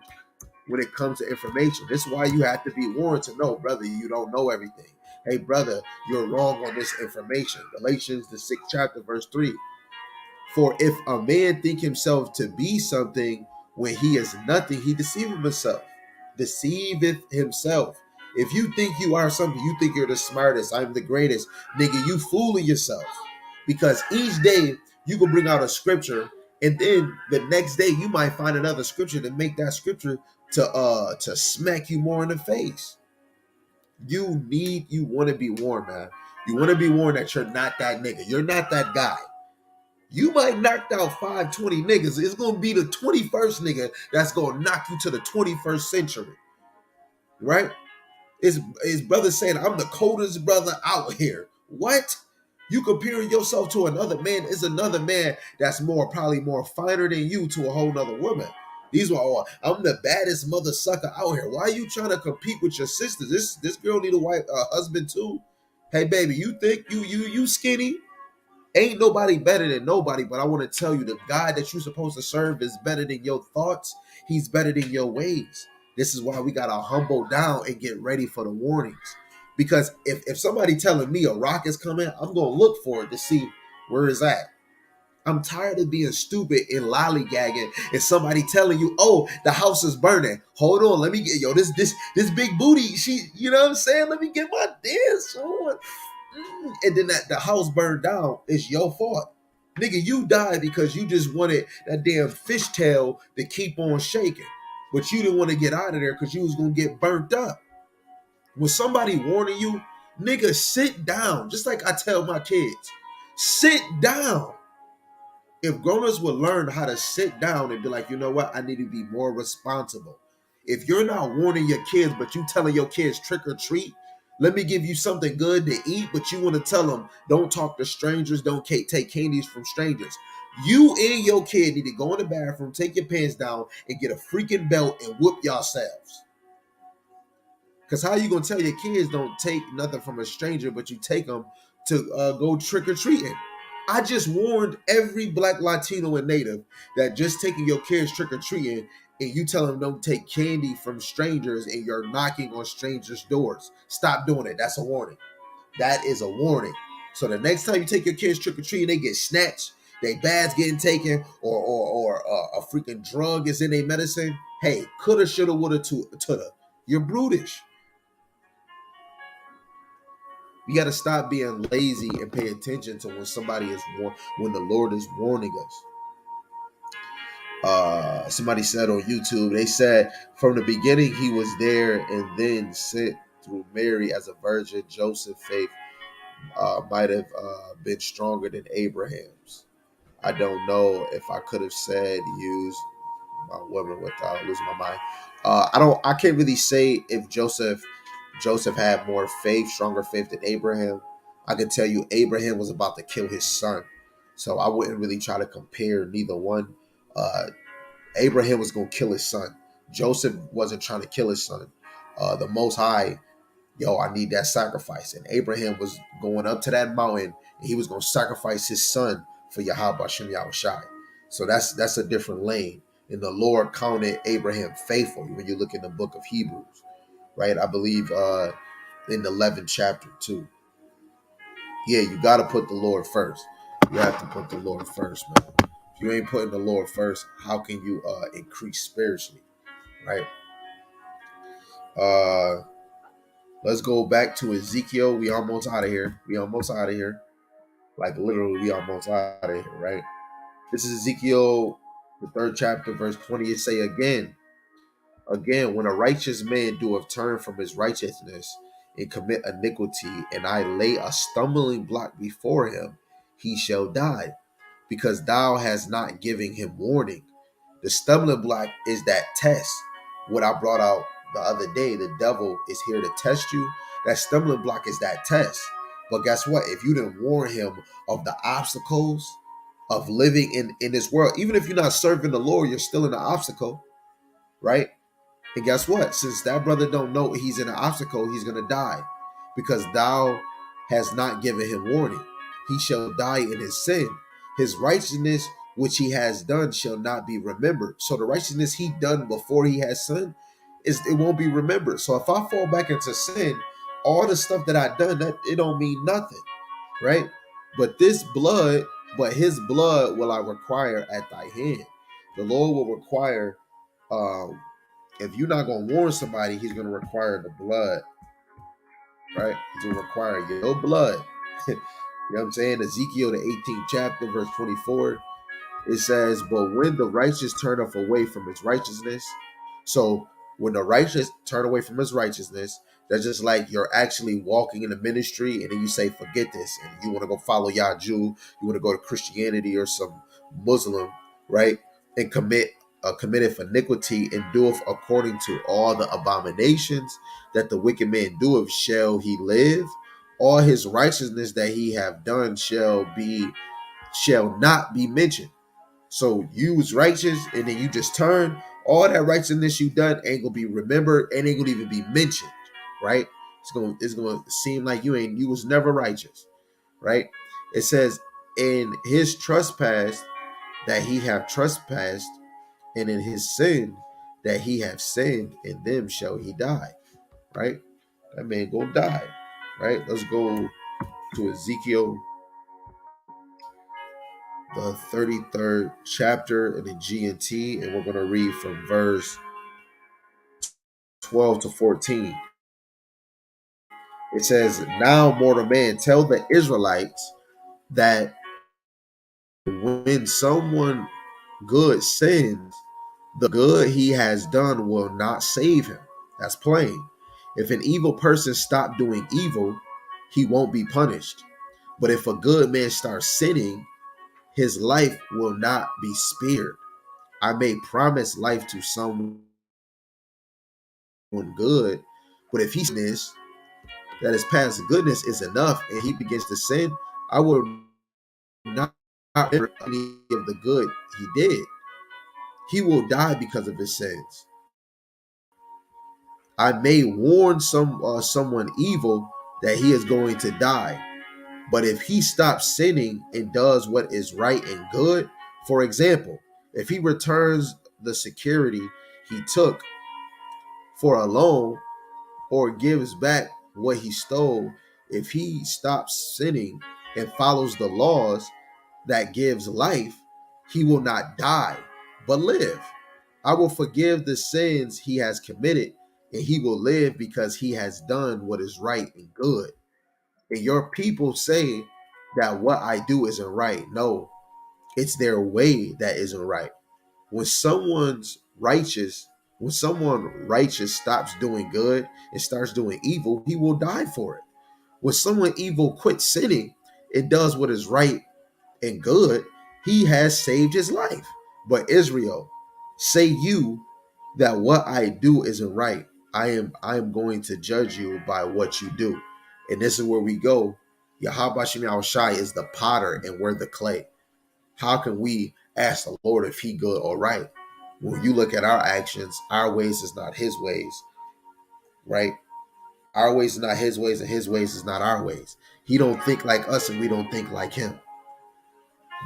when it comes to information. This is why you have to be warned to know, brother, you don't know everything. Hey, brother, you're wrong on this information. Galatians, the 6th chapter, verse 3. For if a man think himself to be something When he is nothing, he deceiveth himself. Deceiveth himself. If you think you are something, you think you're the smartest, I'm the greatest, nigga, you fooling yourself. Because each day you can bring out a scripture, and then the next day you might find another scripture to make that scripture to smack you more in the face. You want to be warned, man. You want to be warned that you're not that nigga. You're not that guy. You might knock out 520 niggas. It's gonna be the 21st nigga that's gonna knock you to the 21st century, right? His brother saying, I'm the coldest brother out here. What? You comparing yourself to another man is another man that's probably more finer than you to a whole nother woman. These are all, I'm the baddest mother sucker out here. Why are you trying to compete with your sisters? This girl need a wife, husband too. Hey baby, you think you skinny? Ain't nobody better than nobody, but I want to tell you the God that you're supposed to serve is better than your thoughts. He's better than your ways. This is why we got to humble down and get ready for the warnings. Because if somebody telling me a rock is coming, I'm going to look for it to see where it's at. I'm tired of being stupid and lollygagging and somebody telling you, oh, the house is burning. Hold on, let me get, this big booty, you know what I'm saying? Let me get my dance on. And then the house burned down, it's your fault. Nigga, you died because you just wanted that damn fishtail to keep on shaking. But you didn't want to get out of there because you was going to get burnt up. When somebody warning you, nigga, sit down. Just like I tell my kids, sit down. If grown-ups would learn how to sit down and be like, you know what, I need to be more responsible. If you're not warning your kids, but you telling your kids trick or treat, let me give you something good to eat, but you want to tell them, don't talk to strangers, don't take candies from strangers. You and your kid need to go in the bathroom, take your pants down, and get a freaking belt and whoop yourselves. Because how you going to tell your kids don't take nothing from a stranger, but you take them to go trick-or-treating? I just warned every Black, Latino, and Native that just taking your kids trick-or-treating and you tell them don't take candy from strangers and you're knocking on strangers' doors. Stop doing it. That's a warning. That is a warning. So the next time you take your kids trick-or-treating, they get snatched, they bags getting taken, or a freaking drug is in their medicine. Hey, coulda, shoulda, woulda, tuda. You're brutish. We got to stop being lazy and pay attention to when when the Lord is warning us. Somebody said on YouTube, they said from the beginning he was there and then sent through Mary as a virgin. Joseph's faith might have been stronger than Abraham's. I don't know if I could have said use my woman without losing my mind. I can't really say if Joseph had more faith, stronger faith than Abraham. I can tell you Abraham was about to kill his son. So I wouldn't really try to compare neither one. Abraham was going to kill his son. Joseph wasn't trying to kill his son. The Most High, I need that sacrifice. And Abraham was going up to that mountain and he was going to sacrifice his son for Yahweh Shem Yahushai. So that's a different lane. And the Lord counted Abraham faithful when you look in the book of Hebrews, right? I believe in the 11th chapter too. Yeah, you got to put the Lord first. You have to put the Lord first, man. If you ain't putting the Lord first, how can you increase spiritually, right? Let's go back to Ezekiel. We almost out of here. Like literally, we almost out of here, right? This is Ezekiel, the 3rd chapter, verse 20. It say again, when a righteous man doeth turn from his righteousness and commit iniquity, and I lay a stumbling block before him, he shall die, because thou hast not given him warning. The stumbling block is that test. What I brought out the other day, the devil is here to test you. That stumbling block is that test. But guess what? If you didn't warn him of the obstacles of living in this world, even if you're not serving the Lord, you're still in the obstacle, right? And guess what? Since that brother don't know he's in an obstacle, he's going to die because thou has not given him warning. He shall die in his sin. His righteousness, which he has done, shall not be remembered. So the righteousness he done before he has sinned, it won't be remembered. So if I fall back into sin, all the stuff that I done, that it don't mean nothing, right? But his blood will I require at thy hand. The Lord will require Um, if you're not gonna warn somebody, he's gonna require the blood, right? He's gonna require your blood. You know what I'm saying? Ezekiel the 18th chapter, verse 24. It says, but when the righteous turn off away from his righteousness, so when the righteous turn away from his righteousness, that's just like you're actually walking in the ministry and then you say, forget this, and you want to go follow Yah Jew, you want to go to Christianity or some Muslim, right? And committeth iniquity and doeth according to all the abominations that the wicked man doeth, shall he live? All his righteousness that he have done shall not be mentioned. So you was righteous and then you just turn, all that righteousness you done ain't gonna be remembered and ain't gonna even be mentioned, right? It's gonna seem like you was never righteous, right? It says in his trespass that he have trespassed, and in his sin that he have sinned, in them shall he die, right? That man gonna die, right? Let's go to Ezekiel the 33rd chapter in the GNT, and we're going to read from verse 12 to 14. It says, now, mortal man, tell the Israelites that when someone good sins, the good he has done will not save him. That's plain. If an evil person stop doing evil, he won't be punished. But if a good man starts sinning, his life will not be spared. I may promise life to someone good, but if he says that his past goodness is enough and he begins to sin, I will not remember any of the good he did. He will die because of his sins. I may warn someone evil that he is going to die, but if he stops sinning and does what is right and good, for example, if he returns the security he took for a loan or gives back what he stole, if he stops sinning and follows the laws that gives life, he will not die, but live. I will forgive the sins he has committed, and he will live because he has done what is right and good. And your people say that what I do isn't right. No, it's their way that isn't right. When someone righteous stops doing good and starts doing evil, he will die for it. When someone evil quits sinning and does what is right and good, he has saved his life. But Israel, say you that what I do isn't right. I am going to judge you by what you do. And this is where we go. Yahweh Shem Shai is the potter and we're the clay. How can we ask the Lord if he good or right? When you look at our actions, our ways is not his ways, right? Our ways is not his ways, and his ways is not our ways. He don't think like us, and we don't think like him.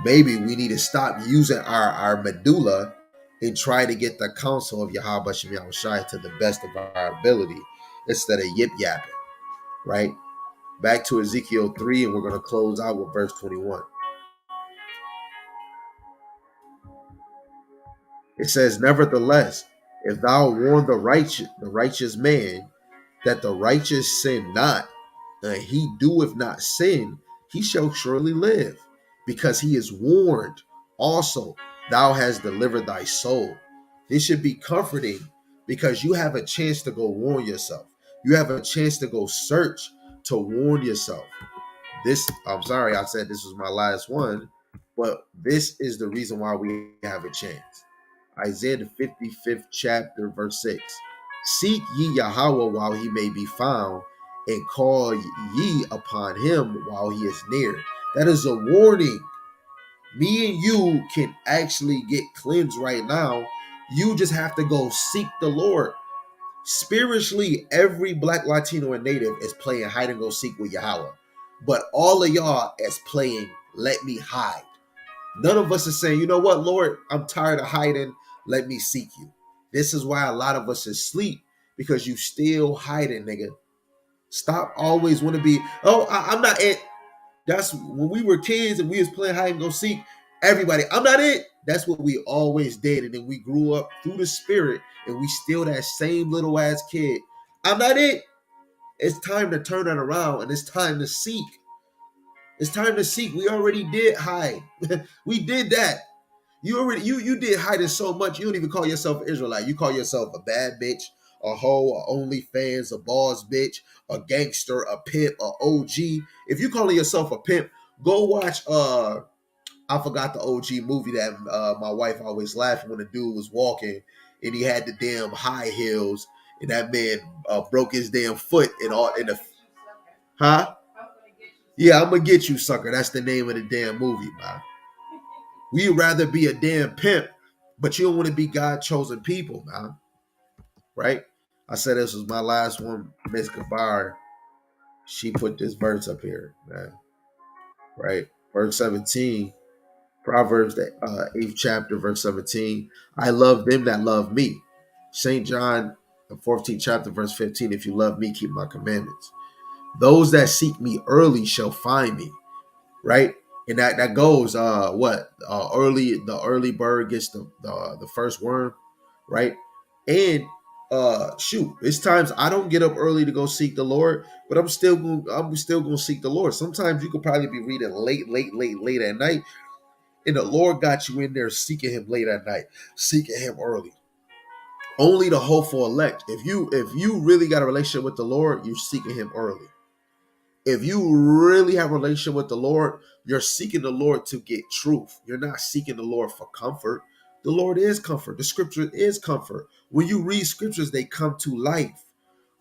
Maybe we need to stop using our medulla and try to get the counsel of Yahweh Shem Shai to the best of our ability instead of yip yapping, right? Back to Ezekiel 3, and we're going to close out with verse 21. It says, nevertheless, if thou warn the righteous man that the righteous sin not, and he doeth not sin, he shall surely live, because he is warned. Also, thou hast delivered thy soul. This should be comforting because you have a chance to go warn yourself. You have a chance to go search to warn yourself. I'm sorry, I said this was my last one, but this is the reason why we have a chance. Isaiah the 55th chapter, verse 6. Seek ye Yahweh while he may be found, and call ye upon him while he is near. That is a warning. Me and you can actually get cleansed right now. You just have to go seek the Lord. Spiritually, every Black, Latino, and Native is playing hide and go seek with Yahweh. But all of y'all is playing let me hide. None of us is saying, you know what, Lord, I'm tired of hiding. Let me seek you. This is why a lot of us is asleep, because you still hiding, nigga. Stop always want to be, I'm not it. That's when we were kids and we was playing hide and go seek. Everybody, I'm not it. That's what we always did. And then we grew up through the spirit and we still that same little ass kid. I'm not it. It's time to turn it around and it's time to seek. It's time to seek. We already did hide. We did that. You did hiding so much. You don't even call yourself an Israelite. You call yourself a bad bitch, a hoe, a OnlyFans, a boss bitch, a gangster, a pimp, a OG. If you calling yourself a pimp, go watch I forgot the OG movie that my wife always laughed when the dude was walking and he had the damn high heels and that man broke his damn foot and all in the huh? Yeah, I'm gonna get you, sucker. That's the name of the damn movie, man. We'd rather be a damn pimp, but you don't want to be God chosen people, man. Right? I said this was my last one. Miss Gabar, she put this verse up here, man. Right? Verse 17, Proverbs, the 8th chapter, verse 17. I love them that love me. St. John, the 14th chapter, verse 15. If you love me, keep my commandments. Those that seek me early shall find me. Right? And that goes early the early bird gets the first worm, right? And shoot, it's times I don't get up early to go seek the Lord, but I'm still gonna seek the Lord. Sometimes you could probably be reading late at night, and the Lord got you in there seeking him late at night, seeking him early. Only the hopeful elect. If you really got a relationship with the Lord, you're seeking him early. If you really have a relationship with the Lord, you're seeking the Lord to get truth. You're not seeking the Lord for comfort. The Lord is comfort. The scripture is comfort. When you read scriptures, they come to life.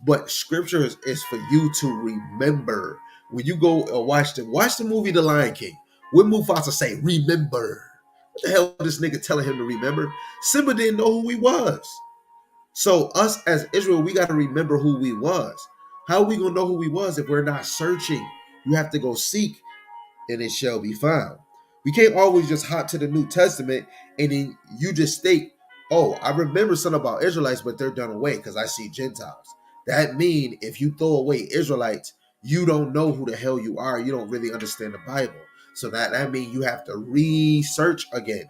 But scripture is for you to remember. When you go watch the movie The Lion King, what Mufasa say? Remember. What the hell is this nigga telling him to remember? Simba didn't know who he was. So us as Israel, we got to remember who we was. How are we gonna know who we was if we're not searching? You have to go seek, and it shall be found. We can't always just hop to the New Testament and then you just state, "Oh, I remember something about Israelites, but they're done away because I see Gentiles." That mean if you throw away Israelites, you don't know who the hell you are. You don't really understand the Bible. So that means you have to research again.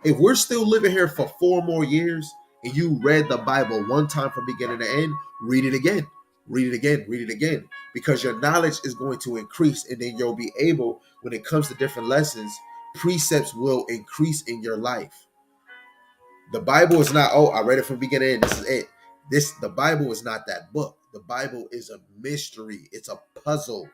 If we're still living here for 4 more years and you read the Bible one time from beginning to end, read it again, read it again, read it again, because your knowledge is going to increase, and then you'll be able, when it comes to different lessons, precepts will increase in your life. The Bible is not, oh, I read it from beginning to end, this is it. The Bible is not that book. The Bible is a mystery. It's a puzzle.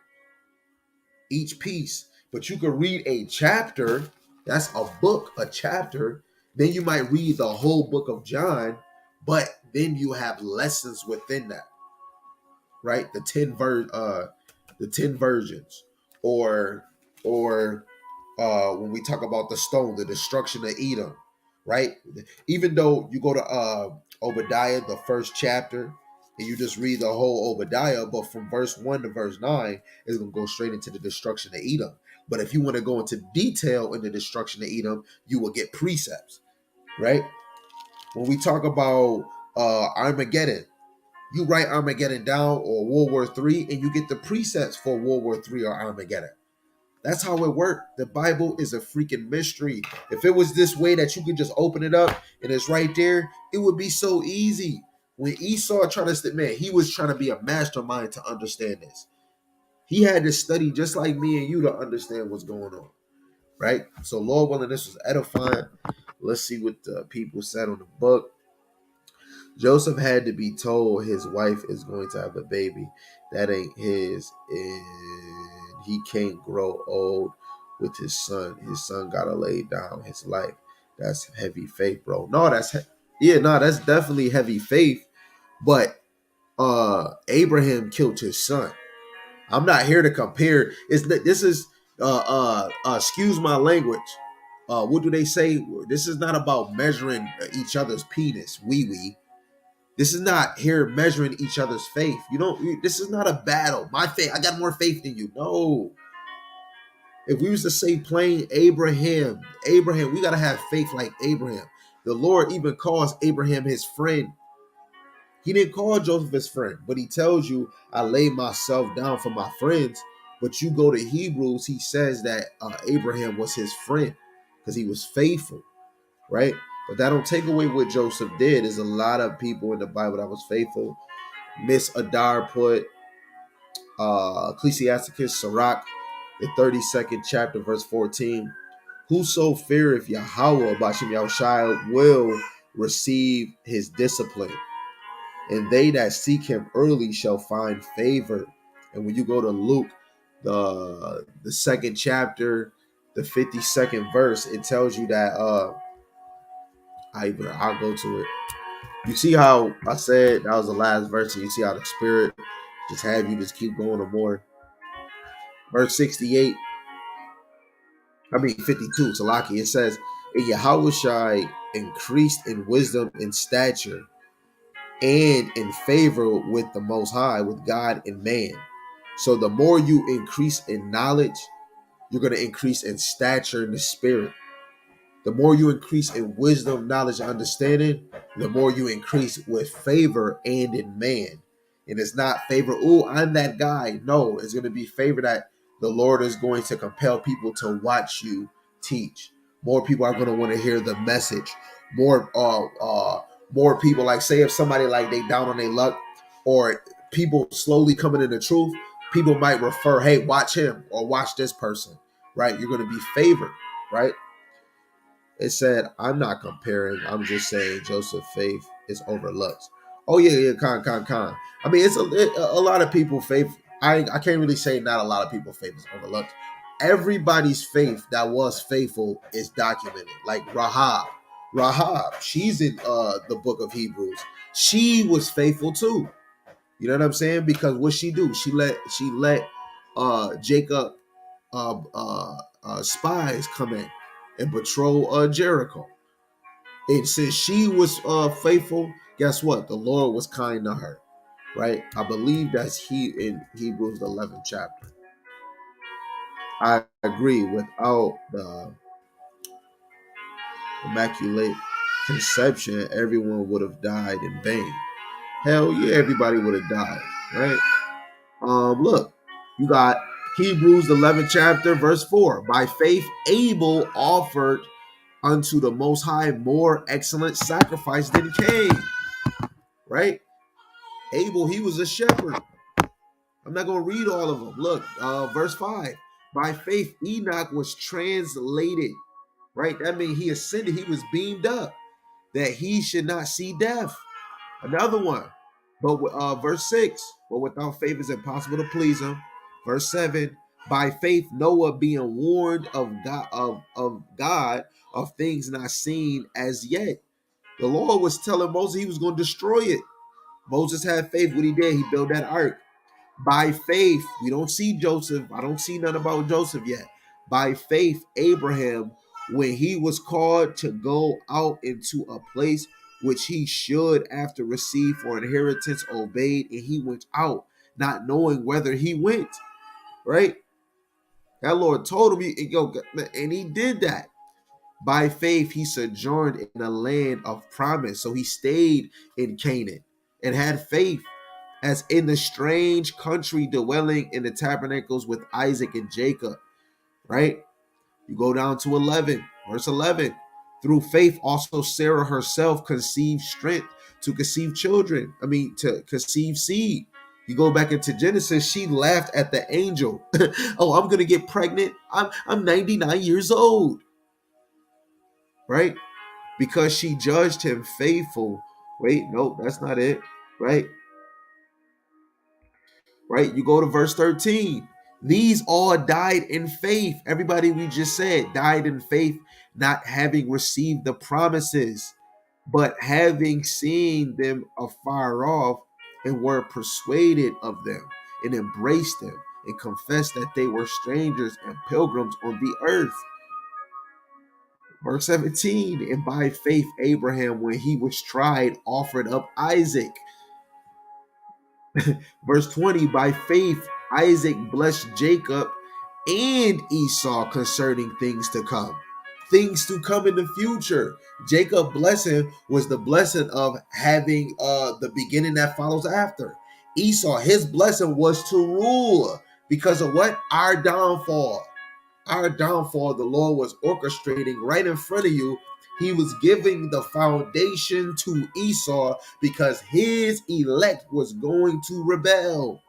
Each piece. But you could read a chapter. That's a book, a chapter. Then you might read the whole book of John, but then you have lessons within that, right? The 10 virgins, or when we talk about the stone, the destruction of Edom, right? Even though you go to Obadiah, the first chapter, and you just read the whole Obadiah, but from verse 1 to verse 9, it's going to go straight into the destruction of Edom. But if you want to go into detail in the destruction of Edom, you will get precepts, right? When we talk about Armageddon, you write Armageddon down or World War III, and you get the precepts for World War III or Armageddon. That's how it worked. The Bible is a freaking mystery. If it was this way that you could just open it up and it's right there, it would be so easy. When Esau tried to, man, he was trying to be a mastermind to understand this. He had to study just like me and you to understand what's going on, right? So Lord willing, this was edifying. Let's see what the people said on the book. Joseph had to be told his wife is going to have a baby. That ain't his, and he can't grow old with his son. His son gotta lay down his life. That's heavy faith, bro. No, that's definitely heavy faith. But Abraham killed his son. I'm not here to compare. This is excuse my language. What do they say? This is not about measuring each other's penis, wee wee. This is not here measuring each other's faith. This is not a battle. My faith, I got more faith than you. No. If we was to say plain Abraham, we got to have faith like Abraham. The Lord even calls Abraham his friend. He didn't call Joseph his friend, but he tells you, I lay myself down for my friends. But you go to Hebrews, he says that Abraham was his friend because he was faithful, right? But that don't take away what Joseph did. There's a lot of people in the Bible that was faithful. Miss Adar put Ecclesiasticus Sirach, the 32nd chapter, verse 14. Whoso feareth Yahweh, Bashim Yahushai, will receive his discipline, and they that seek him early shall find favor. And when you go to Luke, the second chapter, the 52nd verse, it tells you that I'll go to it. You see how I said that was the last verse, and you see how the Spirit just have you just keep going to more. Verse 68, 52, Salaki, it says, and Yahushai increased in wisdom and stature and in favor with the Most High, with God and man. So the more you increase in knowledge, you're going to increase in stature in the Spirit. The more you increase in wisdom, knowledge, and understanding, the more you increase with favor and in man. And it's not favor, oh, I'm that guy. No, it's going to be favor that the Lord is going to compel people to watch you teach. More people are going to want to hear the message. More people, like say if somebody like they down on their luck, or people slowly coming in the truth, people might refer, hey, watch him or watch this person, right? You're going to be favored, right? It said, I'm not comparing. I'm just saying Joseph's faith is overlooked. Oh, yeah, con. I mean, it's a lot of people faith. I can't really say not a lot of people faith is overlooked. Everybody's faith that was faithful is documented. Like Rahab. She's in the book of Hebrews. She was faithful too. You know what I'm saying? Because what she do? She let Jacob spies come in and patrol Jericho. And since she was faithful, guess what? The Lord was kind to her, right? I believe that's in Hebrews 11th chapter. I agree. Without the immaculate conception, everyone would have died in vain. Hell yeah, everybody would have died, right? Look, you got Hebrews 11th chapter, verse 4. By faith, Abel offered unto the Most High more excellent sacrifice than Cain, right? Abel, he was a shepherd. I'm not going to read all of them. Look, verse 5. By faith, Enoch was translated, right? That means he ascended. He was beamed up that he should not see death. Another one. But verse 6. But without faith it's impossible to please him. Verse 7. By faith, Noah being warned of God of things not seen as yet. The Lord was telling Moses he was going to destroy it. Moses had faith. What he did, he built that ark. By faith, we don't see Joseph. I don't see nothing about Joseph yet. By faith, Abraham, when he was called to go out into a place which he should after receive for inheritance, obeyed, and he went out, not knowing whether he went. Right? That Lord told him, and he did that. By faith, he sojourned in a land of promise. So he stayed in Canaan and had faith, as in the strange country, dwelling in the tabernacles with Isaac and Jacob, right? You go down to 11, verse 11. Through faith, also Sarah herself conceived strength to conceive children. To conceive seed. You go back into Genesis, she laughed at the angel. Oh, I'm going to get pregnant. I'm 99 years old, right? Because she judged him faithful. Wait, nope, that's not it, right? Right? You go to verse 13. These all died in faith. Everybody we just said died in faith, not having received the promises, but having seen them afar off, and were persuaded of them, and embraced them, and confessed that they were strangers and pilgrims on the earth. Verse 17. And by faith Abraham, when he was tried, offered up Isaac. Verse 20, by faith Isaac blessed Jacob and Esau concerning things to come. Things to come in the future. Jacob's blessing was the blessing of having the beginning that follows after. Esau, his blessing was to rule because of what? Our downfall. our downfall, the Lord was orchestrating right in front of you. He was giving the foundation to Esau because his elect was going to rebel.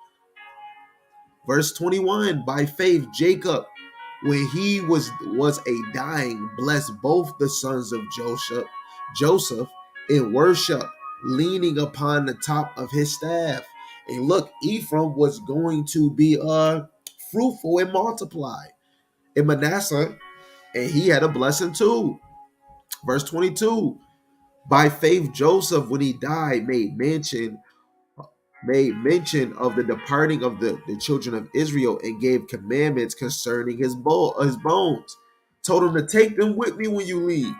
Verse 21, by faith, Jacob, when he was a dying, blessed both the sons of Joseph in worship, leaning upon the top of his staff. And look, Ephraim was going to be fruitful and multiply. And Manasseh, and he had a blessing too. Verse 22, by faith, Joseph, when he died, made mention of the departing of the children of Israel and gave commandments concerning his bones. Told him to take them with me when you leave.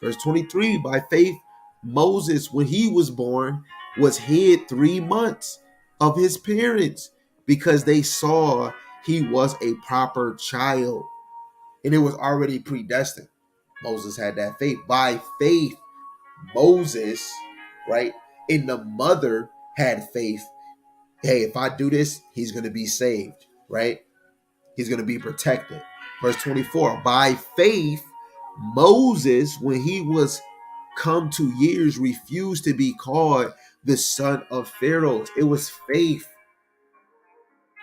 Verse 23, by faith, Moses, when he was born, was hid 3 months of his parents because they saw he was a proper child. And it was already predestined. Moses had that faith. By faith, Moses, right? And the mother had faith. Hey, if I do this, he's going to be saved, right? He's going to be protected. Verse 24, by faith, Moses, when he was come to years, refused to be called the son of Pharaoh. It was faith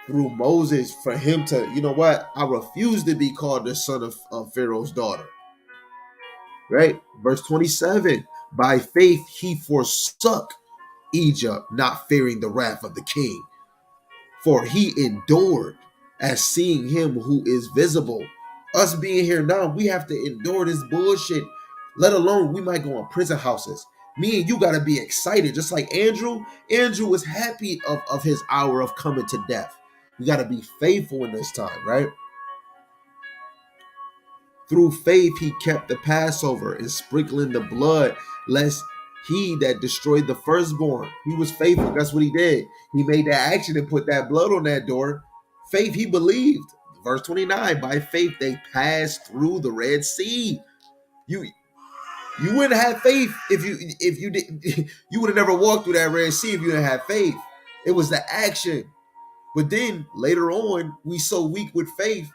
through Moses for him to, you know what? I refuse to be called the son of Pharaoh's daughter, right? Verse 27, by faith, he forsook Egypt, not fearing the wrath of the king. For he endured as seeing him who is visible. Us being here now, we have to endure this bullshit. Let alone we might go in prison houses. Me and you got to be excited. Just like Andrew. Andrew was happy of his hour of coming to death. We got to be faithful in this time, right? Through faith, he kept the Passover and sprinkling the blood, lest he that destroyed the firstborn. He was faithful. That's what he did. He made that action and put that blood on that door. Faith, he believed. Verse 29, by faith they passed through the Red Sea. You wouldn't have faith if you didn't. You would have never walked through that Red Sea if you didn't have faith. It was the action. But then later on, we so weak with faith.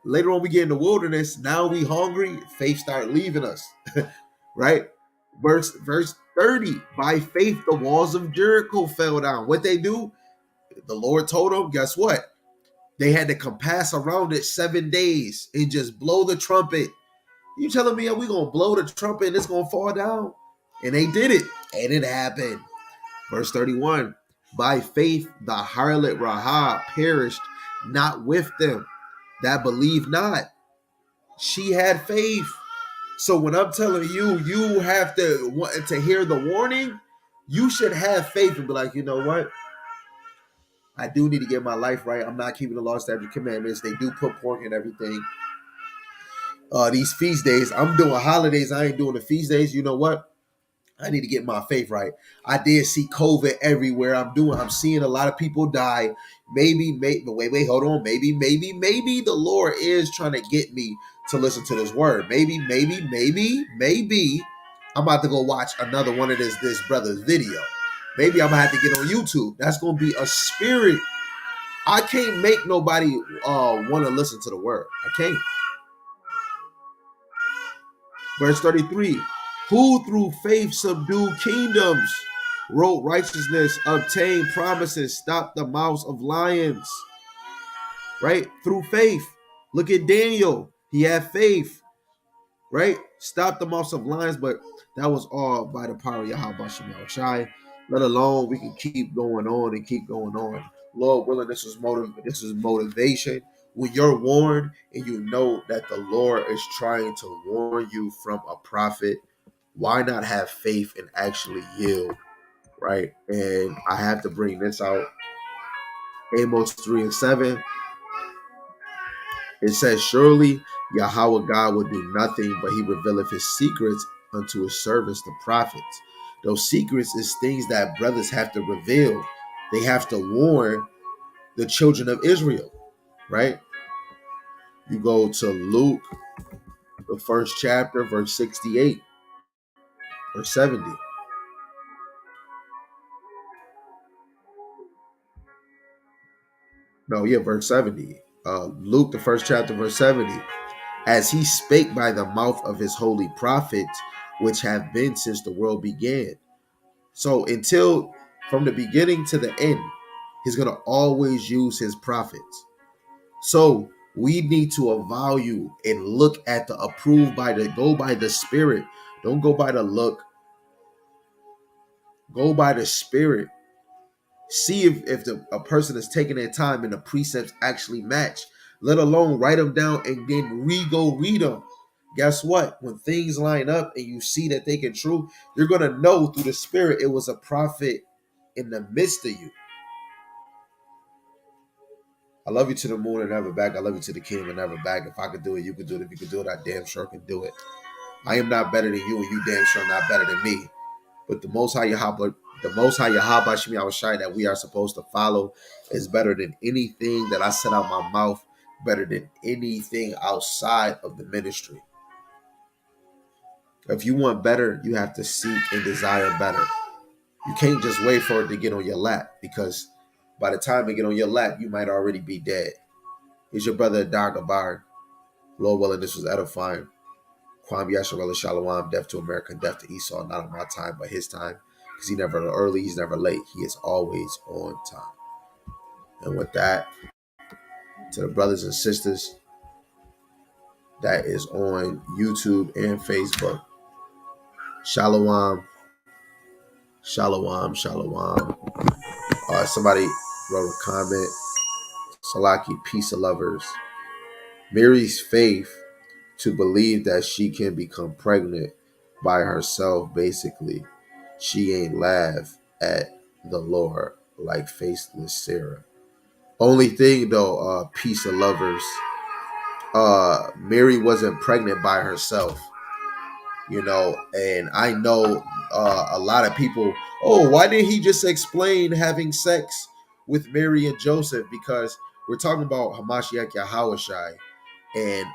Later on, we get in the wilderness. Now we hungry. Faith start leaving us, right? Verse 30. By faith, the walls of Jericho fell down. What they do? The Lord told them. Guess what? They had to compass around it 7 days and just blow the trumpet. You telling me we gonna blow the trumpet and it's gonna fall down? And they did it, and it happened. Verse 31. By faith, the harlot Rahab perished, not with them that believe not. She had faith. So when I'm telling you, you have to hear the warning, you should have faith and be like, you know what? I do need to get my life right. I'm not keeping the law, statute, commandments. They do put pork in everything. These feast days, I'm doing holidays. I ain't doing the feast days. You know what? I need to get my faith right. I did see COVID everywhere. I'm seeing a lot of people die. Maybe, wait, hold on. Maybe the Lord is trying to get me to listen to this word. Maybe. I'm about to go watch another one of this brother's video. Maybe I'm gonna have to get on YouTube. That's gonna be a spirit. I can't make nobody want to listen to the word. I can't. Verse 33, who through faith subdued kingdoms, wrote righteousness, obtained promises, stopped the mouths of lions, right? Through faith. Look at Daniel. He had faith, right? Stopped the mouths of lions, but that was all by the power of Yahweh Shemel Shai. Let alone we can keep going on and keep going on. Lord willing, this is motivation. When you're warned and you know that the Lord is trying to warn you from a prophet, why not have faith and actually yield, right? And I have to bring this out. Amos 3 and 7. It says, surely Yahweh God will do nothing, but he revealeth his secrets unto his servants, the prophets. Those secrets is things that brothers have to reveal. They have to warn the children of Israel, right? You go to Luke, the first chapter, verse 68 or 70. No, yeah, verse 70. Luke, the first chapter, verse 70. As he spake by the mouth of his holy prophets, which have been since the world began. So until from the beginning to the end, he's going to always use his prophets. So we need to evaluate and look at the approved by the, go by the spirit. Don't go by the look. Go by the spirit. See if a person is taking their time and the precepts actually match, let alone write them down and then go read them. Guess what? When things line up and you see that they can true, you're going to know through the spirit it was a prophet in the midst of you. I love you to the moon and never back. I love you to the kingdom and never back. If I could do it, you could do it. If you could do it, I damn sure can do it. I am not better than you, and you damn sure not better than me. But the Most High Yahweh, Shemi Awashai that we are supposed to follow is better than anything that I said out my mouth, better than anything outside of the ministry. If you want better, you have to seek and desire better. You can't just wait for it to get on your lap, because by the time it get on your lap, you might already be dead. It's your brother Dar Gabar. Lord willing, this was edifying. Kwame Yasharella Shalom, death to America, death to Esau, not on my time, but his time. Because he's never early, he's never late. He is always on time. And with that, to the brothers and sisters that is on YouTube and Facebook, Shalom, Shalom, Shalom. Somebody wrote a comment. Salaki, peace of lovers. Mary's faith to believe that she can become pregnant by herself, basically. She ain't laugh at the Lord like faceless Sarah. Only thing though, peace of lovers, Mary wasn't pregnant by herself, and I know a lot of people, oh, why didn't he just explain having sex with Mary and Joseph? Because we're talking about Hamashiach Yahawashai, and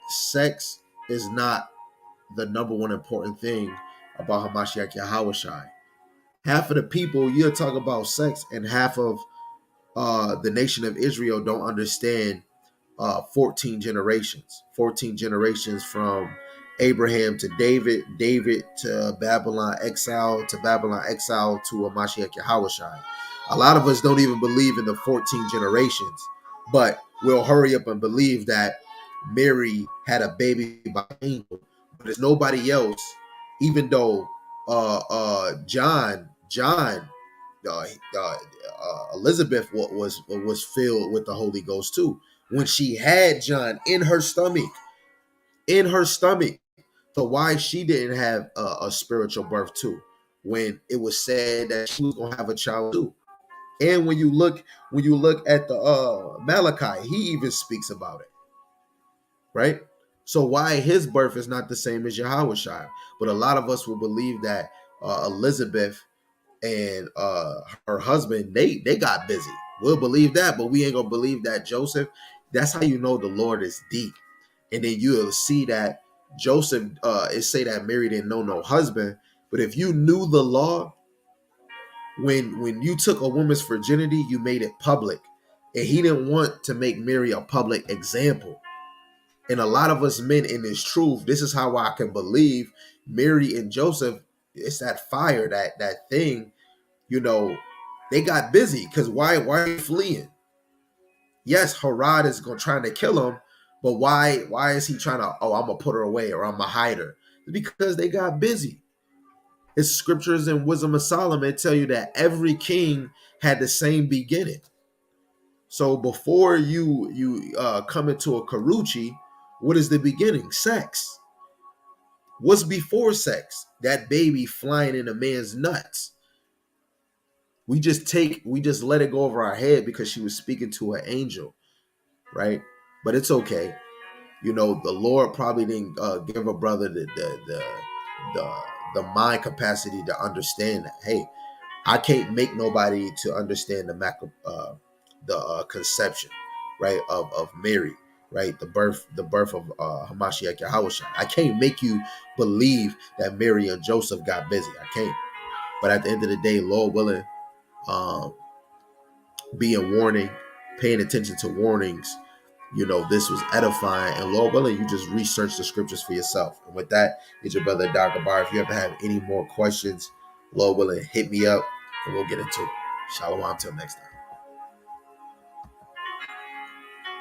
sex is not the number one important thing about Hamashiach Yahawashai. Half of the people you'll talk about sex, and half of the nation of Israel don't understand 14 generations from Abraham to David, David to Babylon exile, to a Mashiach Yahushai. A lot of us don't even believe in the 14 generations, but we'll hurry up and believe that Mary had a baby by angel, but there's nobody else, even though John uh, uh, Elizabeth was filled with the Holy Ghost too when she had John in her stomach. So why she didn't have a spiritual birth too, when it was said that she was gonna have a child too? And when you look at the Malachi, he even speaks about it, right? So why his birth is not the same as Yahushua? But a lot of us will believe that Elizabeth and her husband, they got busy. We'll believe that, but we ain't gonna believe that Joseph. That's how you know the Lord is deep. And then you'll see that Joseph it say that Mary didn't know no husband. But if you knew the law, when you took a woman's virginity, you made it public. And he didn't want to make Mary a public example. And a lot of us men in this truth, this is how I can believe Mary and Joseph, it's that fire, that thing. They got busy, because why are you fleeing? Yes, Herod is trying to kill him, but why is he trying to, I'm gonna put her away or I'm gonna hide her? Because they got busy. It's scriptures in Wisdom of Solomon tell you that every king had the same beginning. So before you come into a Karuchi, what is the beginning? Sex. What's before sex? That baby flying in a man's nuts. We just let it go over our head because she was speaking to an angel, right? But it's okay. The Lord probably didn't give a brother the mind capacity to understand that. Hey, I can't make nobody to understand the conception, right, of Mary, right, the birth of Hamashiach Yahushua. I can't make you believe that Mary and Joseph got busy. I can't. But at the end of the day, Lord willing, being warning, paying attention to warnings, this was edifying. And Lord willing, you just research the scriptures for yourself. And with that, it's your brother, Dr. Bar. If you ever have any more questions, Lord willing, hit me up and we'll get into it. Shalom till next time.